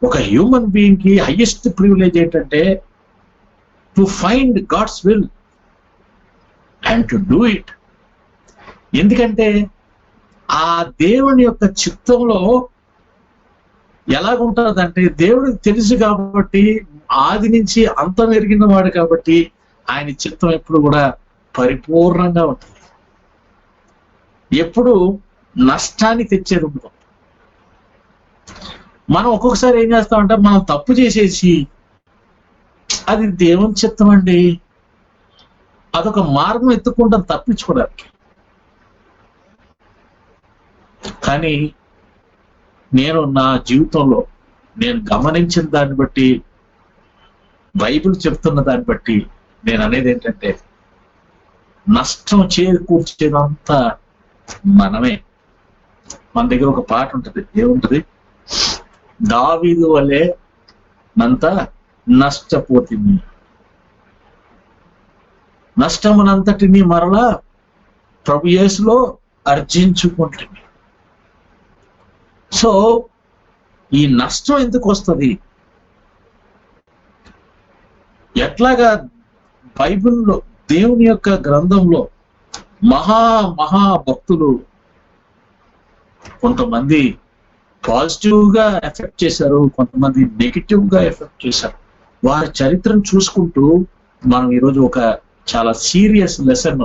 ఒక human being కి highest privilege ఏంటంటే to find God's will and to do it. ఎందుకంటే ఆ దేవుని యొక్క చిత్తంలో ఎలాగుంటుందంటే దేవుడికి తెలుసు కాబట్టి, ఆది నుంచి అంతం ఎరిగిన వాడు కాబట్టి ఆయన చిత్తం ఎప్పుడు కూడా పరిపూర్ణంగా ఉంటుంది. ఎప్పుడు నష్టాన్ని తెచ్చేది ఉండదు. మనం ఒక్కొక్కసారి ఏం చేస్తామంటే మనం తప్పు చేసేసి అది దేవుని చిత్తం అండి, అదొక మార్గం ఎత్తుకుంటాం తప్పించుకోవడానికి. కానీ నేను నా జీవితంలో నేను గమనించిన దాన్ని బట్టి, బైబిల్ చెప్తున్న దాన్ని బట్టి నేను అనేది ఏంటంటే నష్టం చేకూర్చేదంతా మనమే. మన దగ్గర ఒక పాట ఉంటుంది, ఏముంటది? దావీదు వలె నంతా నష్టపోతుంది, నష్టమునంతటిని మరలా ప్రభు యేసులో అర్జించుకుంటుంది. సో ఈ నష్టం ఎందుకు వస్తుంది? ఎట్లాగా బైబిల్లో దేవుని యొక్క గ్రంథంలో మహా భక్తులు కొంతమంది పాజిటివ్ గా ఎఫెక్ట్ చేశారు, కొంతమంది నెగిటివ్ గా ఎఫెక్ట్ చేశారు. వారి చరిత్రను చూసుకుంటూ మనం ఈరోజు ఒక చాలా సీరియస్ లెసన్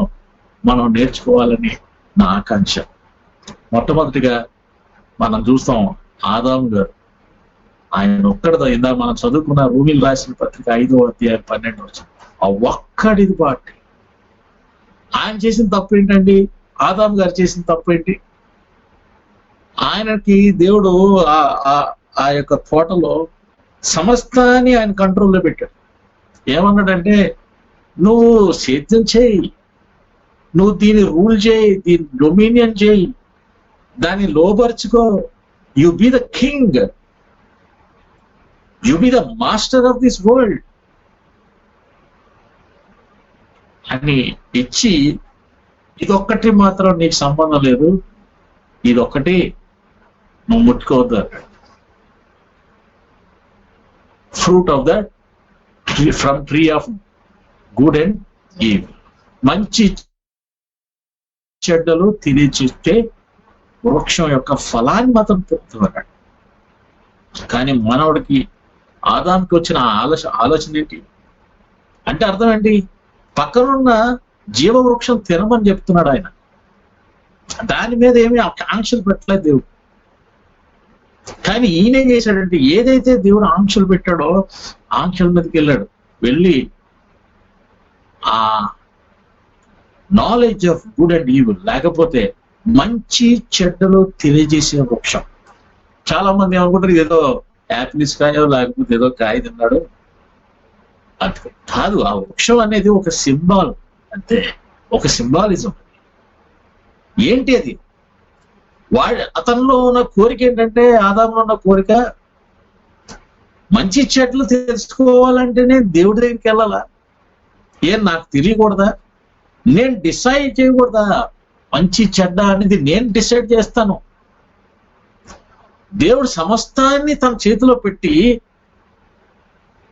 మనం నేర్చుకోవాలని నా ఆకాంక్ష. మొట్టమొదటిగా మనం చూస్తాం ఆదాము గారు. ఆయన ఒక్కడితో ఇందాక మనం చదువుకున్న రోమీయులకు రాసిన పత్రిక 5వ అధ్యాయం 12వ వచనం, ఆ ఒక్కడిది బాటి. ఆయన చేసిన తప్పు ఏంటండి? ఆదాము గారు చేసిన తప్పు ఏంటి? ఆయనకి దేవుడు ఆ యొక్క తోటలో సమస్తాన్ని ఆయన కంట్రోల్లో పెట్టాడు. ఏమన్నాడంటే, నువ్వు సేద్యం చేయి, నువ్వు దీన్ని రూల్ చేయి, దీన్ని డొమినియన్ చేయి, దాన్ని లోబర్చుకో, you be the king, you be the master of this world అని ఇచ్చి, ఇదొక్కటి మాత్రం నీకు సంబంధం లేదు, ఇదొక్కటి నువ్వు ముట్టుకోవద్దు. Fruit of the from tree of good and evil, మంచి చెడ్డలు తినేచిస్తే వృక్షం యొక్క ఫలాన్ని మాత్రం తిరుగుతున్నాడు. కానీ మనవుడికి ఆదాముకి వచ్చిన ఆలోచన ఏంటి అంటే అర్థం ఏంటి? పక్కనున్న జీవ వృక్షం తినమని చెప్తున్నాడు ఆయన. దాని మీద ఏమీ ఆంక్షలు పెట్టలేదు దేవుడు. కానీ ఈయన ఏం చేశాడంటే, ఏదైతే దేవుడు ఆంక్షలు పెట్టాడో ఆంక్షల మీదకి వెళ్ళాడు. వెళ్ళి ఆ knowledge of good and evil, లేకపోతే మంచి చెడ్డలు తెలియజేసే వృక్షం. చాలా మంది ఏమనుకుంటారు, ఏదో యాపిల్స్ కాయో లేకపోతే ఏదో కాయ తిన్నాడు. అది కాదు. ఆ వృక్షం అనేది ఒక సింబాల్, అంతే, ఒక సింబాలిజం. ఏంటి అది? అతనిలో ఉన్న కోరిక ఏంటంటే, ఆదాములో ఉన్న కోరిక మంచి చెట్లు తెలుసుకోవాలంటేనే దేవుడి దగ్గరికి వెళ్ళాలా? ఏం నాకు తెలియకూడదా? నేను డిసైడ్ చేయకూడదా? మంచి చెడ్డ అనేది నేను డిసైడ్ చేస్తాను. దేవుడు సమస్తాన్ని తన చేతిలో పెట్టి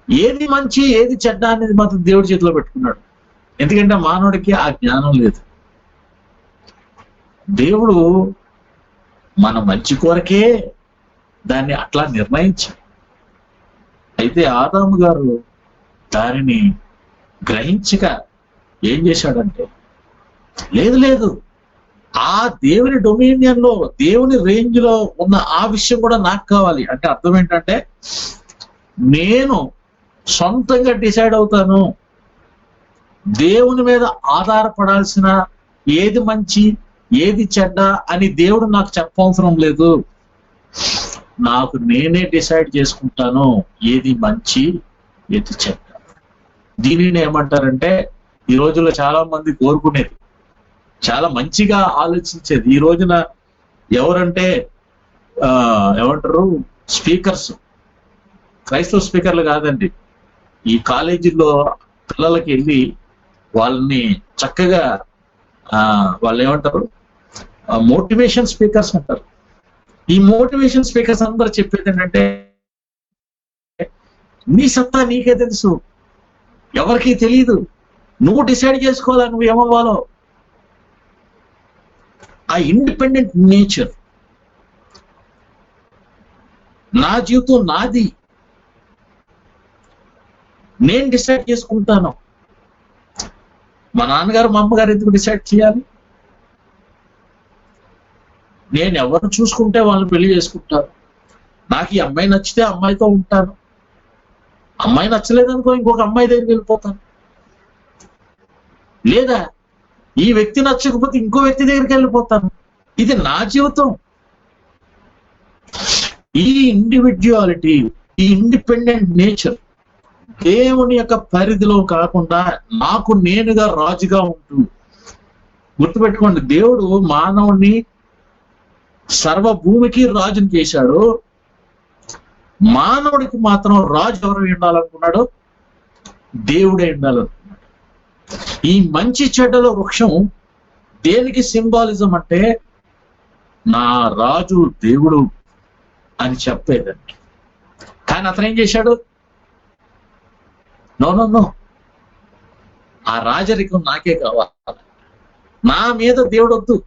ఏది మంచి ఏది చెడ్డ అనేది మాత్రం దేవుడి చేతిలో పెట్టుకున్నాడు. ఎందుకంటే మానవుడికి ఆ జ్ఞానం లేదు. దేవుడు మన మంచి కోరకే దాన్ని అట్లా నిర్ణయించాడు. అయితే ఆదాము గారు దానిని గ్రహించక ఏం చేశాడంటే, లేదు, ఆ దేవుని డొమినియన్ లో, దేవుని రేంజ్ లో ఉన్న ఆ విషయం కూడా నాకు కావాలి. అంటే అర్థం ఏంటంటే, నేను సొంతంగా డిసైడ్ అవుతాను. దేవుని మీద ఆధారపడాల్సిన ఏది మంచి ఏది చెడ్డ అని దేవుడు నాకు చెప్పవసరం లేదు. నాకు నేనే డిసైడ్ చేసుకుంటాను ఏది మంచి ఏది చెడ్డ. దీనిని ఏమంటారంటే, ఈ రోజుల్లో చాలా మంది కోరుకునేది, చాలా మంచిగా ఆలోచించేది. ఈ రోజున ఎవరంటే ఏమంటారు, స్పీకర్స్, క్రైస్తవ స్పీకర్లు కాదండి, ఈ కాలేజీల్లో పిల్లలకి వెళ్ళి వాళ్ళని చక్కగా వాళ్ళు ఏమంటారు, మోటివేషన్ స్పీకర్స్ అంటారు. ఈ మోటివేషన్ స్పీకర్స్ అందరూ చెప్పేది ఏంటంటే, నీ సత్తా నీకే తెలుసు, ఎవరికీ తెలియదు. నువ్వు డిసైడ్ చేసుకోవాలా నువ్వు ఏమవ్వాలో. ఆ ఇండిపెండెంట్ నేచర్, నా జీవితం నాది, నేను డిసైడ్ చేసుకుంటాను. మా నాన్నగారు మా అమ్మగారు ఎందుకు డిసైడ్ చేయాలి? నేను ఎవరిని చూసుకుంటే వాళ్ళని పెళ్లి చేసుకుంటాను. నాకు ఈ అమ్మాయి నచ్చితే అమ్మాయితో ఉంటాను, అమ్మాయి నచ్చలేదనుకో ఇంకొక అమ్మాయి దగ్గరికి వెళ్ళిపోతాను. లేదా ఈ వ్యక్తి నచ్చకపోతే ఇంకో వ్యక్తి దగ్గరికి వెళ్ళిపోతాను. ఇది నా జీవితం. ఈ ఇండివిడ్యువాలిటీ, ఈ ఇండిపెండెంట్ నేచర్ దేవుని యొక్క పరిధిలో కాకుండా నాకు నేనుగా రాజుగా ఉంటూ, గుర్తుపెట్టుకోండి, దేవుడు మానవుని సర్వభూమికి రాజుని చేశాడు. మానవుడికి మాత్రం రాజు ఎవరు ఉండాలనుకున్నాడు? దేవుడే ఉండాలనుకున్నాడు. ఈ మంచి చెడ్డల వృక్షం దేనికి సింబాలిజం అంటే నా రాజు దేవుడు అని చెప్పేదండి. కానీ అతను ఏం చేశాడు? నో నో నో, ఆ రాజరికం నాకే కావాలి, నా మీద దేవుడు వద్దు.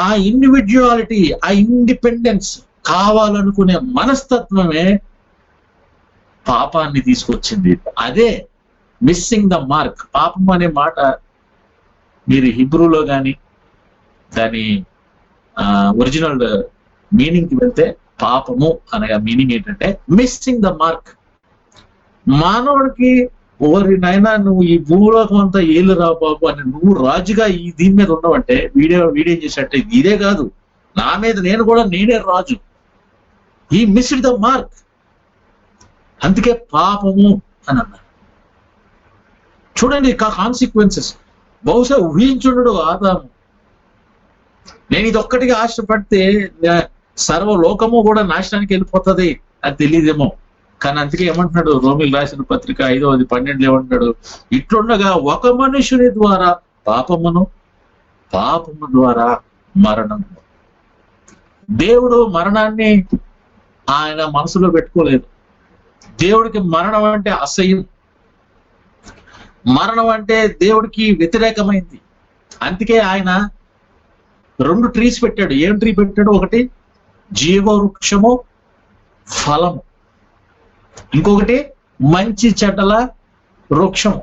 ఆ ఇండివిడ్యువాలిటీ, ఆ ఇండిపెండెన్స్ కావాలనుకునే మనస్తత్వమే పాపాన్ని తీసుకొచ్చింది. అదే మిస్సింగ్ ద మార్క్. పాపం అనే మాట మీరు హిబ్రూలో కానీ దాని ఒరిజినల్ మీనింగ్ కి వెళ్తే పాపము అనగా మీనింగ్ ఏంటంటే మిస్సింగ్ ద మార్క్. మానవుడికి ఓరి నైనా నువ్వు ఈ భూలోకం అంతా ఏళ్ళు రా బాబు అని నువ్వు రాజుగా ఈ దీని మీద ఉన్నావంటే వీడేం చేసినట్టే, ఇదే కాదు నా మీద నేనే రాజు. ఈ మిస్డ్ ద మార్క్. అందుకే పాపము అని అన్నారు. చూడండి కాన్సిక్వెన్సెస్. బహుశా ఊహించుండడు ఆదాము, నేను ఇది ఒక్కటిగా ఆశపడితే సర్వలోకము కూడా నాశనానికి వెళ్ళిపోతుంది అని తెలియదేమో. కానీ అందుకే ఏమంటున్నాడు రోమిల్ రాసిన పత్రిక 5:12 ఏమంటున్నాడు? ఇట్లుండగా ఒక మనుషుని ద్వారా పాపము ద్వారా మరణము. దేవుడు మరణాన్ని ఆయన మనసులో పెట్టుకోలేదు. దేవుడికి మరణం అంటే అసహ్యం, మరణం అంటే దేవుడికి వ్యతిరేకమైంది. అందుకే ఆయన 2 ట్రీస్ పెట్టాడు. ఏం ట్రీ పెట్టాడు? ఒకటి జీవవృక్షము ఫలము, ఇంకొకటి మంచి చెడ్డల వృక్షం,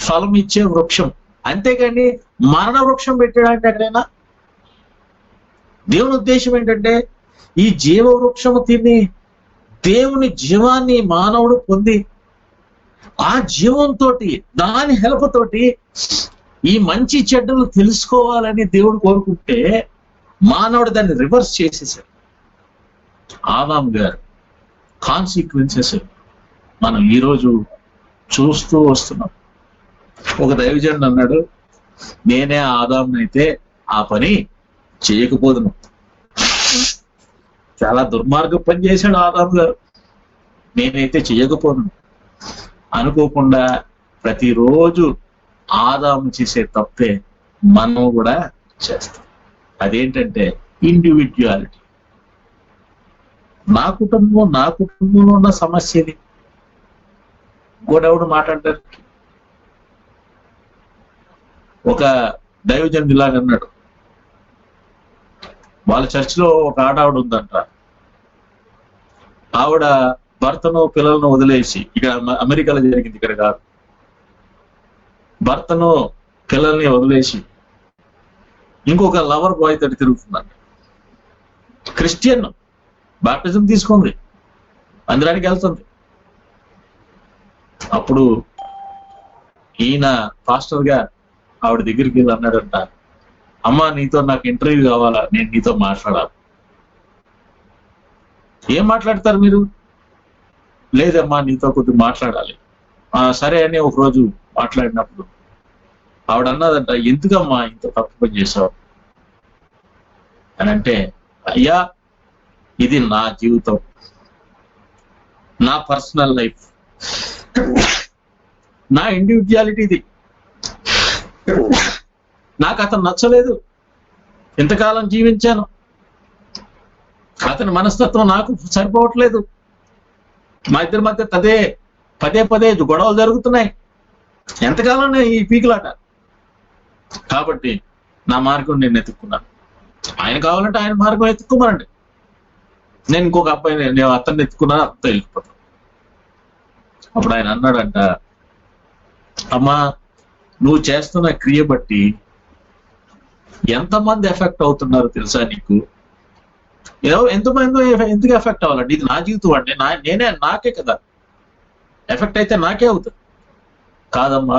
ఫలం ఇచ్చే వృక్షం. అంతేగాని మరణ వృక్షం పెట్టాడంటే ఎక్కడైనా? దేవుని ఉద్దేశం ఏంటంటే ఈ జీవ వృక్షము తిని దేవుని జీవాన్ని మానవుడు పొంది ఆ జీవంతో దాని హెల్ప్ తోటి ఈ మంచి చెడ్డలు తెలుసుకోవాలని దేవుడు కోరుకుంటే మానవుడు దాన్ని రివర్స్ చేసేసాడు. ఆదాం గారు కాన్సిక్వెన్సెస్ మనం ఈరోజు చూస్తూ వస్తున్నాం. ఒక దైవజనుడు అన్నాడు, నేనే ఆదాంనైతే ఆ పని చేయకపోదును. చాలా దుర్మార్గ పని చేశాడు ఆదాం గారు, నేనైతే చేయకపోదును. అనుకోకుండా ప్రతిరోజు ఆదాము చేసే తప్పే మనం కూడా చేస్తాం. అదేంటంటే ఇండివిడ్యువాలిటీ. నా కుటుంబంలో ఉన్న సమస్య ఇది. ఇంకోటెవడు మాట్లాడతారు. ఒక దైవజనుడు ఇలాగ అన్నాడు, వాళ్ళ చర్చిలో ఒక ఆడావిడ ఉందంట. ఆవిడ భర్తను పిల్లలను వదిలేసి, ఇక్కడ అమెరికాలో జరిగింది, ఇక్కడ కాదు, భర్తను పిల్లల్ని వదిలేసి ఇంకొక లవర్ బాయ్ తోటి తిరుగుతుందంట. క్రిస్టియన్, బాప్టిజం తీసుకుంది, మందిరానికి వెళ్తుంది. అప్పుడు ఈయన పాస్టర్ గా ఆవిడ దగ్గరికి వెళ్ళి అన్నాడంట, అమ్మా నీతో నాకు ఇంటర్వ్యూ కావాలా, నేను నీతో మాట్లాడాలి. ఏం మాట్లాడతారు మీరు? లేదమ్మా నీతో కొద్దిగా మాట్లాడాలి. సరే అని ఒకరోజు మాట్లాడినప్పుడు ఆవిడ అన్నదంట, ఎందుకమ్మా ఇంత తప్పు పని చేశావు అని అంటే, అయ్యా ఇది నా జీవితం, నా పర్సనల్ లైఫ్, నా ఇండివిడ్యువాలిటీ ఇది. నాకు అతను నచ్చలేదు, ఇంతకాలం జీవించాను, అతని మనస్తత్వం నాకు సరిపోవట్లేదు, మా ఇద్దరి మధ్య పదే పదే గొడవలు జరుగుతున్నాయి. ఎంతకాలం ఈ పీకులాట. కాబట్టి నా మార్గం నేను ఎత్తుక్కున్నాను. ఆయన కావాలంటే ఆయన మార్గం ఎత్తుకోమనండి. నేను ఇంకొక అబ్బాయిని, నేను అతన్ని ఎత్తుకున్నాను, అతను వెళ్ళిపోతాను. అప్పుడు ఆయన అన్నాడంట, అమ్మా నువ్వు చేస్తున్న క్రియ బట్టి ఎంతమంది ఎఫెక్ట్ అవుతున్నారు తెలుసా నీకు? ఎంతమంది ఎందుకు ఎఫెక్ట్ అవ్వాలండి? ఇది నా జీవితం అండి, నాకే కదా ఎఫెక్ట్ అయితే నాకే అవుతుంది. కాదమ్మా,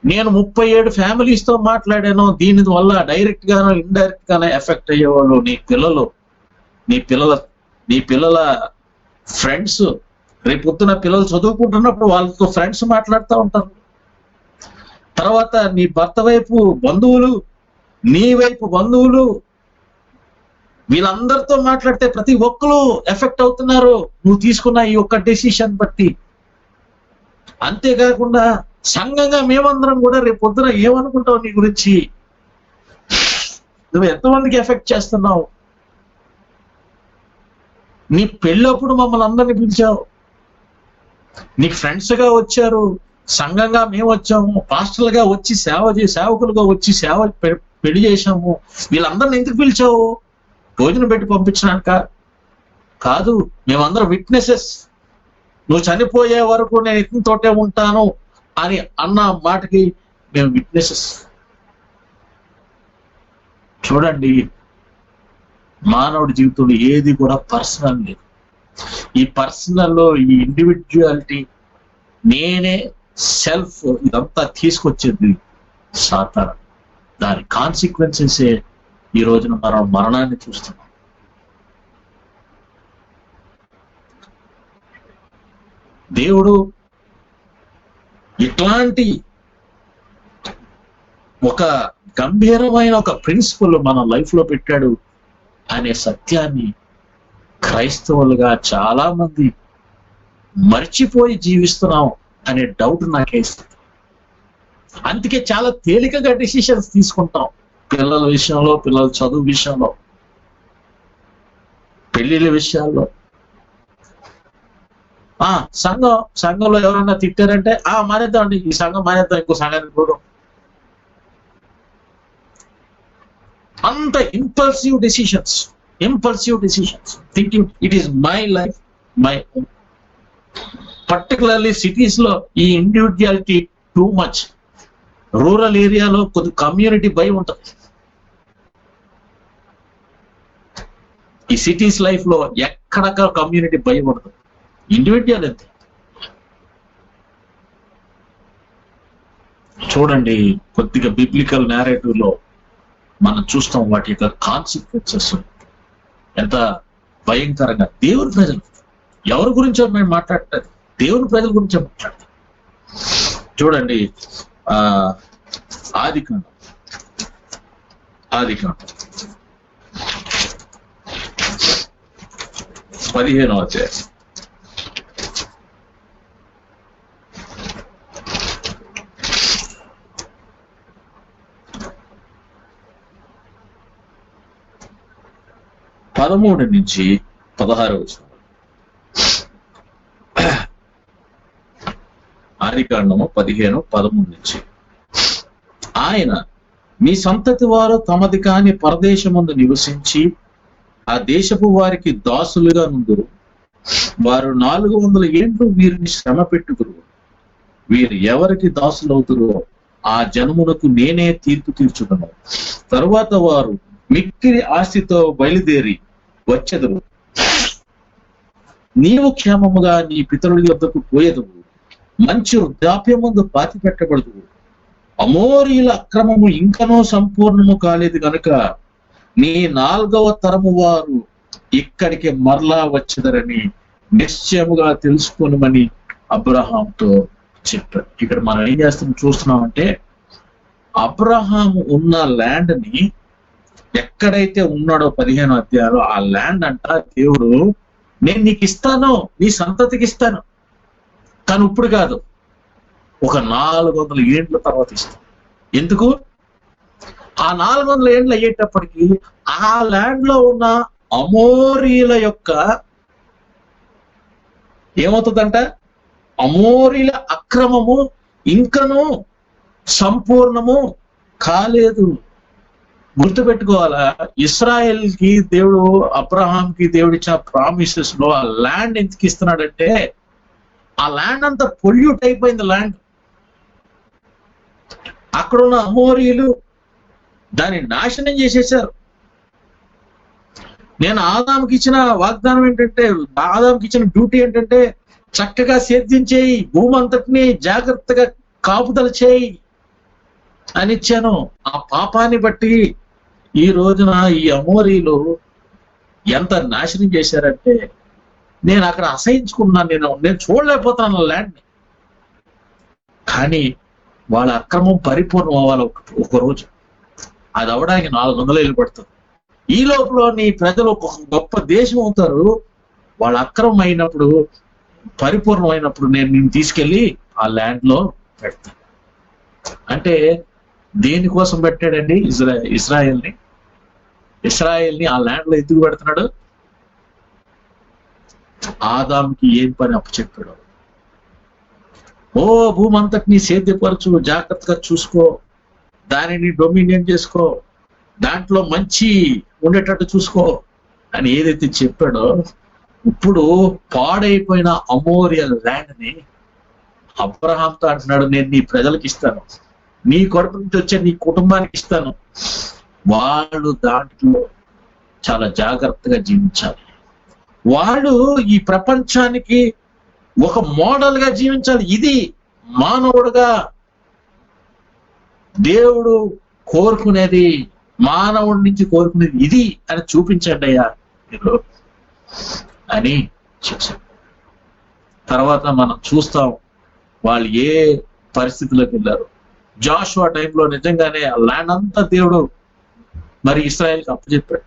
నేను 37 ఫ్యామిలీస్తో మాట్లాడాను. దీని వల్ల డైరెక్ట్ గానో ఇండైరెక్ట్ గానో ఎఫెక్ట్ అయ్యేవాళ్ళు నీ పిల్లల ఫ్రెండ్స్. రేపు పొద్దున పిల్లలు చదువుకుంటున్నప్పుడు వాళ్ళతో ఫ్రెండ్స్ మాట్లాడుతూ ఉంటారు. తర్వాత నీ భర్త వైపు బంధువులు, నీ వైపు బంధువులు, వీళ్ళందరితో మాట్లాడితే ప్రతి ఒక్కరు ఎఫెక్ట్ అవుతున్నారు నువ్వు తీసుకున్న ఈ ఒక్క డెసిషన్ బట్టి. అంతేకాకుండా సంఘంగా మేమందరం కూడా రేపు పొద్దున ఏమనుకుంటావు నీ గురించి? నువ్వు ఎంతమందికి ఎఫెక్ట్ చేస్తున్నావు? నీ పెళ్ళప్పుడు మమ్మల్ని అందరినీ పిలిచావు, నీకు ఫ్రెండ్స్ గా వచ్చారు, సంఘంగా మేము వచ్చాము, పాస్టర్లుగా వచ్చి సేవకులుగా వచ్చి పెళ్లి చేశాము. వీళ్ళందరిని ఎందుకు పిలిచావు? భోజనం పెట్టి పంపించడానిక? కాదు, మేమందరం విట్నెసెస్. నువ్వు చనిపోయే వరకు నేను ఇతనితోటే ఉంటాను అని అన్న మాటకి మేము విట్నెసెస్. చూడండి, మానవుడి జీవితంలో ఏది కూడా పర్సనల్ లేదు. ఈ పర్సనల్లో ఈ ఇండివిజువాలిటీ, నేనే, సెల్ఫ్, ఇదంతా తీసుకొచ్చేది సాతాను. దాని కాన్సిక్వెన్సెస్ ఈ రోజున మనం మరణాన్ని చూస్తున్నాం. దేవుడు ఇట్లాంటి ఒక గంభీరమైన ఒక ప్రిన్సిపల్ మన లైఫ్ లో పెట్టాడు అనే సత్యాన్ని క్రైస్తవులుగా చాలా మంది మర్చిపోయి జీవిస్తున్నాం అనే డౌట్ నాకేస్తుంది. అందుకే చాలా తేలికగా డెసిషన్స్ తీసుకుంటాం పిల్లల విషయంలో, పిల్లల చదువు విషయంలో, పెళ్లిళ్ళ విషయాల్లో. సంఘంలో ఎవరైనా తిట్టారంటే మానేద్దాం అండి, ఈ సంఘం మానేద్దాం, ఇంకో సంఘానికి పోదాం. అంత impulsive decisions thinking it is my life, my own. Particularly cities లో ఈ ఇండివిజువాలిటీ టూ మచ్. రూరల్ ఏరియాలో కొద్ది కమ్యూనిటీ భయం ఉంటుంది. ఈ సిటీస్ లైఫ్ లో ఎక్కడక్కడ కమ్యూనిటీ భయం ఉంటుంది. ఇండివిజువల్ అంతే. చూడండి, కొద్దిగా బిబ్లికల్ నేరేటివ్ లో మనం చూస్తాం వాటి యొక్క కాన్సిక్వెన్సెస్ ఎంత భయంకరంగా. దేవుని ప్రజలు ఎవరి గురించో మేము మాట్లాడలేదు, దేవుని ప్రజల గురించో మాట్లాడతాం. చూడండి, ఆదికాండం 15వ అధ్యాయం 13 నుంచి 16 వచనం. ఆదికాండము 15:13 నుంచి. ఆయన మీ సంతతి వారు తమది కాని పరదేశమందు నివసించి ఆ దేశపు వారికి దాసులుగా నుందురు. వారు 400 ఏండ్లు వీరిని శ్రమ పెట్టుదురు. వీరు ఎవరికి దాసులవుతురో ఆ జనమునకు నేనే తీర్పు తీర్చుదను. తరువాత వారు మిక్కిలి ఆస్తితో బయలుదేరి వచ్చెదరు. నీవు క్షేమముగా నీ పితరుల యొద్దకు పోయేదవు. మంచి వృద్ధాప్యమందు పాతి పెట్టబడదు. అమోరీల అక్రమము ఇంకనో సంపూర్ణము కాలేదు గనుక నీ 4వ తరము వారు ఇక్కడికి మరలా వచ్చేదరని నిశ్చయముగా తెలుసుకొనుమని అబ్రహాంతో చెప్పారు. ఇక్కడ మనం ఏం చూస్తున్నామంటే, అబ్రహాము ఉన్న ల్యాండ్ ని ఎక్కడైతే ఉన్నాడో 15వ అధ్యాయంలో, ఆ ల్యాండ్ అంట దేవుడు నేను నీకు ఇస్తాను, నీ సంతతికి ఇస్తాను, కానీ ఇప్పుడు కాదు, ఒక 400 ఏండ్ల తర్వాత ఇస్తాను. ఎందుకు? ఆ 400 ఏండ్లు అయ్యేటప్పటికి ఆ ల్యాండ్ లో ఉన్న అమోరీల యొక్క ఏమవుతుందంట? అమోరీల అక్రమము ఇంకను సంపూర్ణము కాలేదు. గుర్తుపెట్టుకోవాలా, ఇస్రాయేల్ కి దేవుడు, అబ్రహాంకి దేవుడు ఇచ్చిన ప్రామిసెస్ లో ఆ ల్యాండ్ ఎందుకు ఇస్తున్నాడంటే, ఆ ల్యాండ్ అంతా పొల్యూట్ అయిపోయింది. ల్యాండ్ అక్కడున్న అమోరీలు దాన్ని నాశనం చేసేసారు. నేను ఆదాముకి ఇచ్చిన వాగ్దానం ఏంటంటే, ఆదాముకి ఇచ్చిన డ్యూటీ ఏంటంటే, చక్కగా సేద్యం చేయి, భూమి అంతటిని జాగ్రత్తగా కాపుదల చేయి అని ఇచ్చాను. ఆ పాపాన్ని బట్టి ఈ రోజున ఈ అమోరీలు ఎంత నాశనం చేశారంటే, నేను అక్కడ అసహించుకున్నాను. నేను చూడలేకపోతున్నాను ల్యాండ్ని. కానీ వాళ్ళ అక్రమం పరిపూర్ణం అవ్వాలి ఒక రోజు. అది అవ్వడానికి 400 ఏళ్ళు పడుతుంది. ఈ లోపల నీ ప్రజలు ఒక గొప్ప దేశం అవుతారు. వాళ్ళ అక్రమం అయినప్పుడు, పరిపూర్ణమైనప్పుడు నేను నిన్ను తీసుకెళ్ళి ఆ ల్యాండ్ లో పెడతాను. అంటే దేనికోసం పెట్టాడండి ఇస్రాయేల్ని ఆ ల్యాండ్ లో ఎందుకు పెడుతున్నాడు? ఆదాముకి ఏం పని అప్పచెప్పాడు? ఓ భూమి అంతటిని సేద్యపరచు, జాగ్రత్తగా చూసుకో, దానిని డొమినియన్ చేసుకో, దాంట్లో మంచి ఉండేటట్టు చూసుకో అని ఏదైతే చెప్పాడో, ఇప్పుడు పాడైపోయిన అమోరియల్ ల్యాండ్ ని అబ్రహాంతో అంటున్నాడు, నేను నీ ప్రజలకు ఇస్తాను, నీ కొడుకు నుంచి వచ్చే నీ కుటుంబానికి ఇస్తాను. వాళ్ళు దాంట్లో చాలా జాగ్రత్తగా జీవించాలి. వాళ్ళు ఈ ప్రపంచానికి ఒక మోడల్ గా జీవించాలి. ఇది మానవుడుగా దేవుడు కోరుకునేది, మానవుడి నుంచి కోరుకునేది ఇది అని చూపించండి అయ్యా మీరు అని చెప్పారు. తర్వాత మనం చూస్తాం వాళ్ళు ఏ పరిస్థితిలోకి వెళ్ళారు. జాషువా టైంలో నిజంగానే ఆ ల్యాండ్ అంతా దేవుడు మరి ఇశ్రాయేల్కి అప్పచెప్పాడు.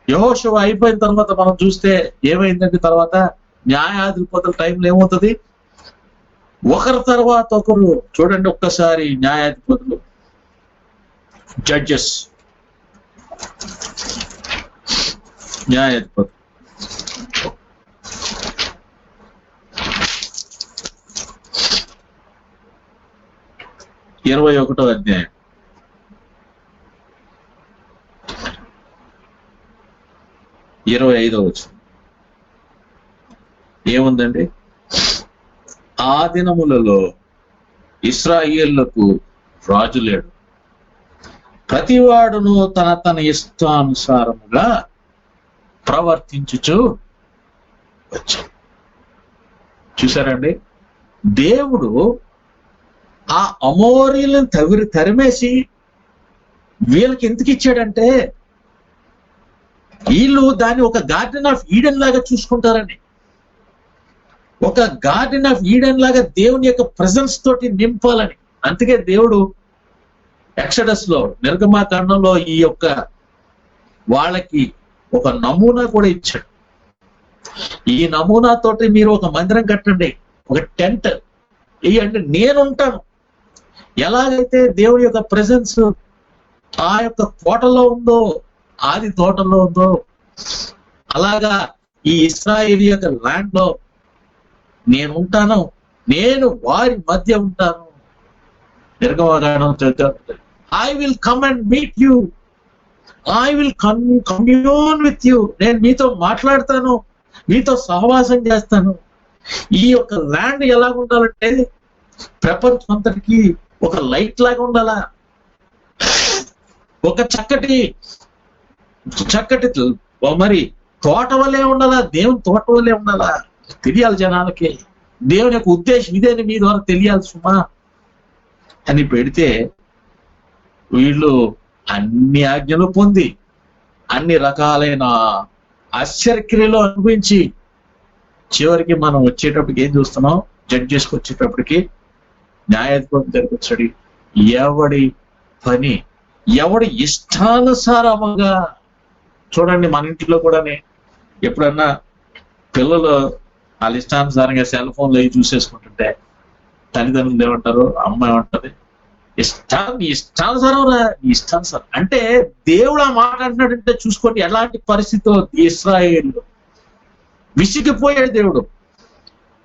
యెహోషువ అయిపోయిన తర్వాత మనం చూస్తే ఏమైందంటే, తర్వాత న్యాయాధిపతుల టైంలో ఏమవుతుంది, ఒకరి తర్వాత ఒకరు. చూడండి ఒక్కసారి న్యాయాధిపతులు, జడ్జెస్, న్యాయాధిపతులు 21వ అధ్యాయం 25వ వచనం ఏముందండి? ఆ దినములలో ఇశ్రాయేలుకు రాజు లేడు, ప్రతివాడును తన ఇష్టానుసారముగా ప్రవర్తించుచు వచ్చాడు. చూసారండి, దేవుడు ఆ అమోరీలను తరిమేసి వీళ్ళకి ఎందుకు ఇచ్చాడంటే, వీళ్ళు దాన్ని ఒక గార్డెన్ ఆఫ్ ఈడెన్ లాగా చూసుకుంటారని. ఒక గార్డెన్ ఆఫ్ ఈడెన్ లాగా దేవుని యొక్క ప్రెజెన్స్ తోటి నింపాలని. అందుకే దేవుడు ఎక్సడస్ లో, నిర్గమాకాండంలో ఈ యొక్క వాళ్ళకి ఒక నమూనా కూడా ఇచ్చాడు. ఈ నమూనా తోటి మీరు ఒక మందిరం కట్టండి, ఒక టెంట్ వేయండి, నేనుంటాను. ఎలాగైతే దేవుడి యొక్క ప్రెజెన్స్ ఆ యొక్క తోటలో ఉందో, ఆది తోటలో ఉందో, అలాగా ఈ ఇశ్రాయేల్ యొక్క ల్యాండ్ లో నేను ఉంటాను, నేను వారి మధ్య ఉంటాను. నిర్గమకాండం I will come and meet you, I will commune with you. నేను మీతో మాట్లాడతాను, మీతో సహవాసం చేస్తాను. ఈ యొక్క ల్యాండ్ ఎలా ఉండాలంటే, ప్రపంచం అంతటికి ఒక లైట్ లాగా ఉండాలా, ఒక చక్కటి మరి తోట వల్లే ఉండాలా, దేవుని తోట వల్లే ఉండాలా. తెలియాలి జనాలకి, దేవుని యొక్క ఉద్దేశం ఇదేని మీ ద్వారా తెలియాలి సుమా అని పెడితే, వీళ్ళు అన్ని ఆజ్ఞలు పొంది అన్ని రకాలైన ఆశ్చర్యక్రియలు అనుభవించి చివరికి మనం వచ్చేటప్పటికి ఏం చూస్తున్నాం? జడ్జెస్కి వచ్చేటప్పటికి న్యాయాధిపతి దగ్గరికి వచ్చాడు. ఎవడి పని ఎవడి ఇష్టానుసారముగా. చూడండి, మన ఇంట్లో కూడానే ఎప్పుడన్నా పిల్లలు వాళ్ళ ఇష్టానుసారంగా సెల్ ఫోన్లో చూసేసుకుంటుంటే తల్లిదండ్రులు ఏమంటారు, అమ్మ ఏమంటది, ఇష్టానుసారం రా, ఇష్టానుసారం అంటే దేవుడు ఆ మాట అంటున్నాడంటే చూసుకోండి ఎలాంటి పరిస్థితిలో ఇశ్రాయేలు విసిగిపోయాడు. దేవుడు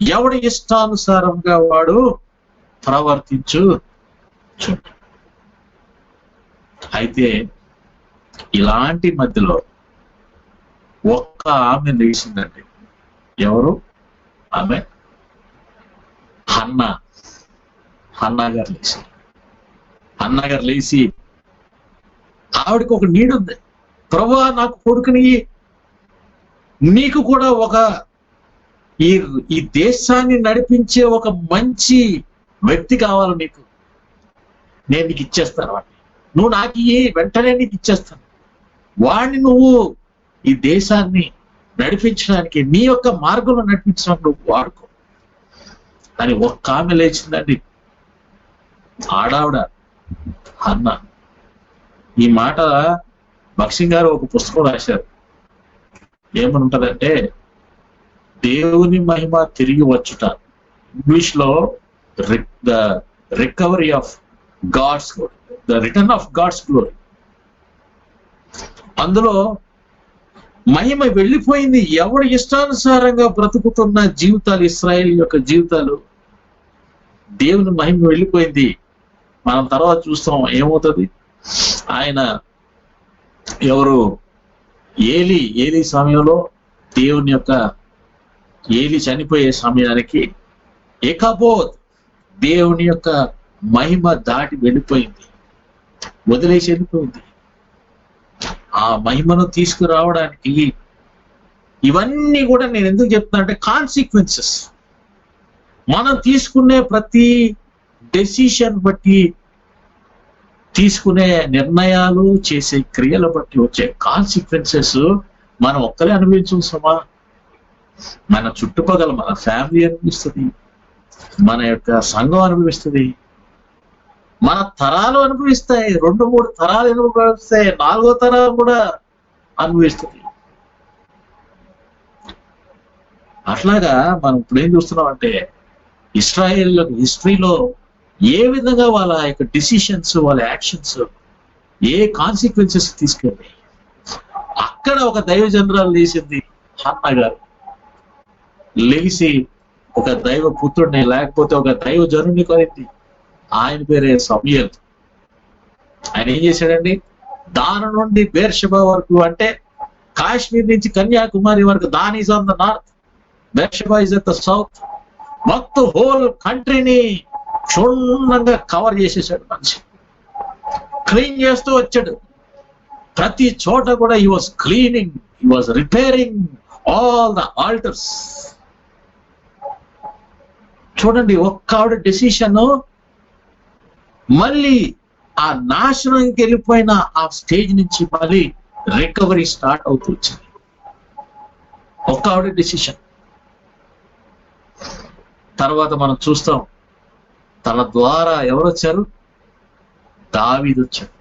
ఎవడి ఇష్టానుసారంగా వాడు ప్రవర్తించు. అయితే ఇలాంటి మధ్యలో ఒక్క ఆమె లేచిందండి. ఎవరు ఆమె? హన్నా గారు లేచి, ఆవిడకి ఒక నీడు ఉంది. ప్రభువా, నాకు కొడుకుని, నీకు కూడా ఒక ఈ దేశాన్ని నడిపించే ఒక మంచి వ్యక్తి కావాలి, నేను నీకు ఇచ్చేస్తాను వాడిని, నువ్వు నాకు వెంటనే నీకు ఇచ్చేస్తాను, వాడిని నువ్వు ఈ దేశాన్ని నడిపించడానికి, నీ యొక్క మార్గంలో నడిపించడానికి నువ్వు వాడుకో అని ఒక్క ఆమె లేచిందండి. ఆడావిడ అన్న. ఈ మాట భక్సింగ్ గారు ఒక పుస్తకం రాశారు. ఏమని ఉంటదంటే, దేవుని మహిమ తిరిగి వచ్చుట, ఇంగ్లీష్ లో the recovery of God's glory, the return of God's glory. అందులో మహిమ వెళ్ళిపోయింది. ఎవడు ఇష్టానుసారంగా బ్రతుకుతున్న జీవితాలు, ఇశ్రాయేల్ యొక్క జీవితాలు, దేవుని మహిమ వెళ్ళిపోయింది. మనం తర్వాత చూస్తాం ఏమవుతుంది. ఆయన ఎవరు? ఏలి సమయంలో దేవుని యొక్క ఏలి చనిపోయే సమయానికి ఏకాబోద్ దేవుని యొక్క మహిమ దాటి వెళ్ళిపోయింది, వదిలేసి వెళ్ళిపోయింది. ఆ మహిమను తీసుకురావడానికి ఇవన్నీ కూడా నేను ఎందుకు చెప్తున్నా అంటే, కాన్సిక్వెన్సెస్. మనం తీసుకునే ప్రతి డెసిషన్ బట్టి, తీసుకునే నిర్ణయాలు, చేసే క్రియలు బట్టి వచ్చే కాన్సిక్వెన్సెస్ మనం ఒక్కరే అనుభవించుమా? మన చుట్టుపక్కల మన ఫ్యామిలీ అనుభవిస్తుంది, మన యొక్క సంఘం అనుభవిస్తుంది, మన తరాలు అనుభవిస్తాయి, 2-3 తరాలు అనుభవిస్తాయి, 4వ తరాలు కూడా అనుభవిస్తుంది. అట్లాగా మనం ఇప్పుడు ఏం చూస్తున్నాం అంటే, ఇశ్రాయేల్ హిస్టరీలో ఏ విధంగా వాళ్ళ యొక్క డిసిషన్స్, వాళ్ళ యాక్షన్స్ ఏ కాన్సిక్వెన్సెస్ తీసుకెళ్ళాయి. అక్కడ ఒక దైవ జనరాలు లేచింది, హన్నా గారు లేచి ఒక దైవ పుత్రుడిని, లేకపోతే ఒక దైవ జనుడిని కొనింది. ఆయన పేరే సమూయేలు. ఆయన ఏం చేశాడండి? దాని నుండి బేర్షెబా వరకు, అంటే కాశ్మీర్ నుంచి కన్యాకుమారి వరకు, Dan is on the north, Beersheba is at the south, మొత్తం హోల్ కంట్రీని క్షుణ్ణంగా కవర్ చేసేసాడు. మనిషి క్లీన్ చేస్తూ వచ్చాడు. ప్రతి చోట కూడా he was cleaning, he was repairing all the altars. చూడండి, ఒక్క ఆవిడ డెసిషన్ మళ్ళీ ఆ నాశనంకి వెళ్ళిపోయిన ఆ స్టేజ్ నుంచి మళ్ళీ రికవరీ స్టార్ట్ అవుతూ వచ్చింది. ఒక్క ఆవిడ డెసిషన్. తర్వాత మనం చూస్తాం, తన ద్వారా ఎవరు వచ్చారు? దావీదు వచ్చాడు.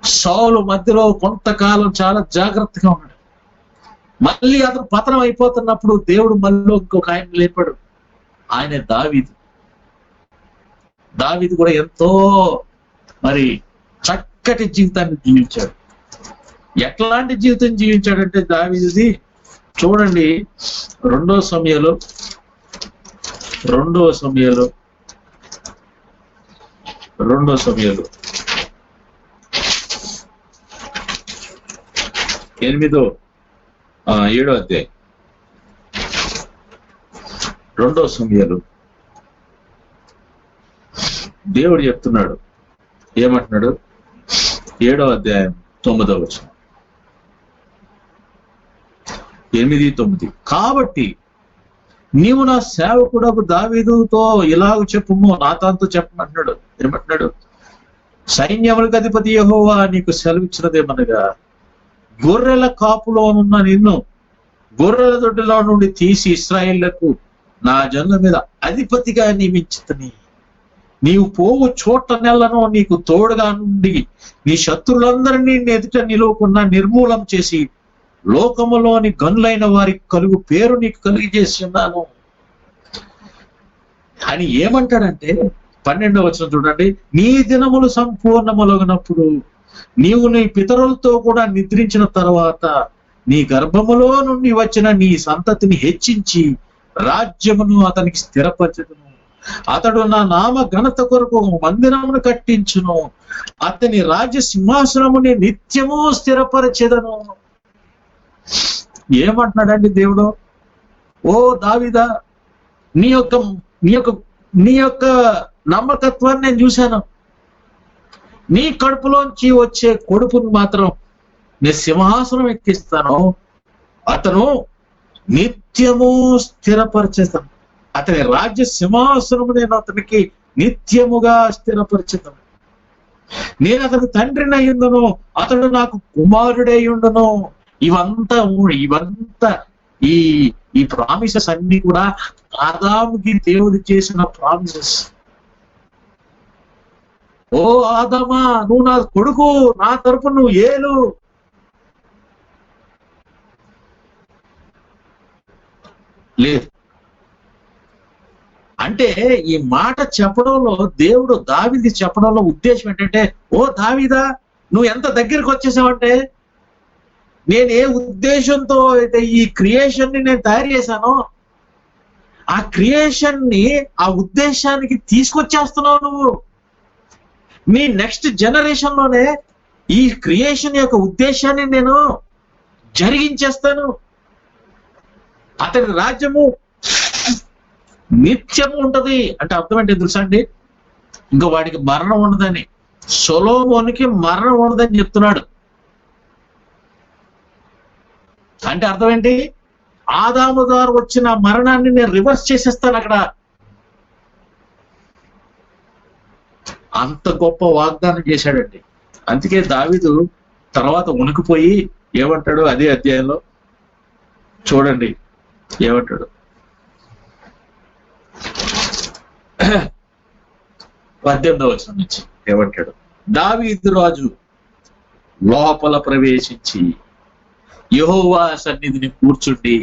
సౌలు మధ్యలో కొంతకాలం చాలా జాగ్రత్తగా ఉన్నాడు. మళ్ళీ అతను పతనం అయిపోతున్నప్పుడు దేవుడు మళ్ళీ ఇంకొక ఆయన లేపాడు. ఆయన దావీదు. దావీదు కూడా ఎంతో మరి చక్కటి జీవితాన్ని జీవించాడు. ఎట్లాంటి జీవితం జీవించాడంటే దావీదుది చూడండి, 2వ సమయాలు 7వ అధ్యాయం, 2వ సమయాలు దేవుడు చెప్తున్నాడు. ఏమంటున్నాడు? 7వ అధ్యాయం 9వ వచనం, 8-9. కాబట్టి నీవు నా సేవకుడకు దావీదుతో ఇలాగ చెప్పుము, నాతాంతో చెప్పమంటున్నాడు. ఏమంటున్నాడు? సైన్యములకు అధిపతి యెహోవా నీకు సెలవిచ్చినదేమనగా, గొర్రెల కాపులో ఉన్న నిన్ను గొర్రెల దొడ్డిలో నుండి తీసి ఇశ్రాయేళ్లకు నా జనుల మీద అధిపతిగా నియమించితిని. నీవు పోవు చోట నెలను నీకు తోడుగా నుండి నీ శత్రులందరినీ ఎదుట నిలవకుండా నిర్మూలం చేసి లోకములోని గనులైన వారికి కలుగు పేరు నీకు కలిగజేసి ఉన్నాను అని ఏమంటాడంటే, 12వ వచనం చూడండి. నీ దినములు సంపూర్ణములగినప్పుడు నీవు నీ పితరులతో కూడా నిద్రించిన తర్వాత నీ గర్భములో నుండి వచ్చిన నీ సంతతిని హెచ్చించి రాజ్యమును అతనికి స్థిరపరచును. అతడు నా నామ ఘనత కొరకు మందిరమును కట్టించును. అతని రాజ్య సింహాసనముని నిత్యము స్థిరపరచెదను. ఏమంటున్నాడండి దేవుడు? ఓ దావీదా, నీ యొక్క నమ్మకత్వాన్ని నేను చూశాను. నీ కడుపులోంచి వచ్చే కొడుకును మాత్రం నేను సింహాసనం ఎక్కిస్తాను. అతను నిత్యము స్థిరపరిచేస్తాను. అతని రాజ్య సింహాసనము నేను అతనికి నిత్యముగా స్థిరపరిచేతాను. నేను అతని తండ్రిని అయ్యుండును, అతడు నాకు కుమారుడై ఉండును. ఇవంతా ఈ ప్రామిసెస్ అన్ని కూడా ఆదాముకి దేవుడు చేసిన ప్రామిసెస్. ఓ ఆదామా, నువ్వు నా కొడుకు, నా తరపు నువ్వు ఏలు. లేదు అంటే ఈ మాట చెప్పడంలో దేవుడు దావీదు చెప్పడంలో ఉద్దేశం ఏంటంటే, ఓ దావీదా, నువ్వు ఎంత దగ్గరికి వచ్చేసావంటే, నేను ఏ ఉద్దేశంతో అయితే ఈ క్రియేషన్ ని నేను తయారు చేశానో ఆ క్రియేషన్ ని ఆ ఉద్దేశానికి తీసుకొచ్చేస్తున్నావు నువ్వు. మీ నెక్స్ట్ జనరేషన్ లోనే ఈ క్రియేషన్ యొక్క ఉద్దేశాన్ని నేను జరిగించేస్తాను. అతని రాజ్యము నిత్యము ఉంటది అంటే అర్థం ఏంటి తెలుసా అండి? ఇంకా వాడికి మరణం ఉండదని, సొలొమోనుకి మరణం ఉండదని చెప్తున్నాడు. అంటే అర్థం ఏంటి? ఆదాము ద్వారా వచ్చిన మరణాన్ని నేను రివర్స్ చేసేస్తాను అక్కడ. అంత గొప్ప వాగ్దానం చేశాడండి. అందుకే దావీదు తర్వాత ఉనికిపోయి ఏమంటాడు అదే అధ్యాయంలో చూడండి, ఏమంటాడు 18వ వచనం నుంచి ఏమంటాడు? దావీదు రాజు లోపల ప్రవేశించి యెహోవా సన్నిధిని కూర్చుండి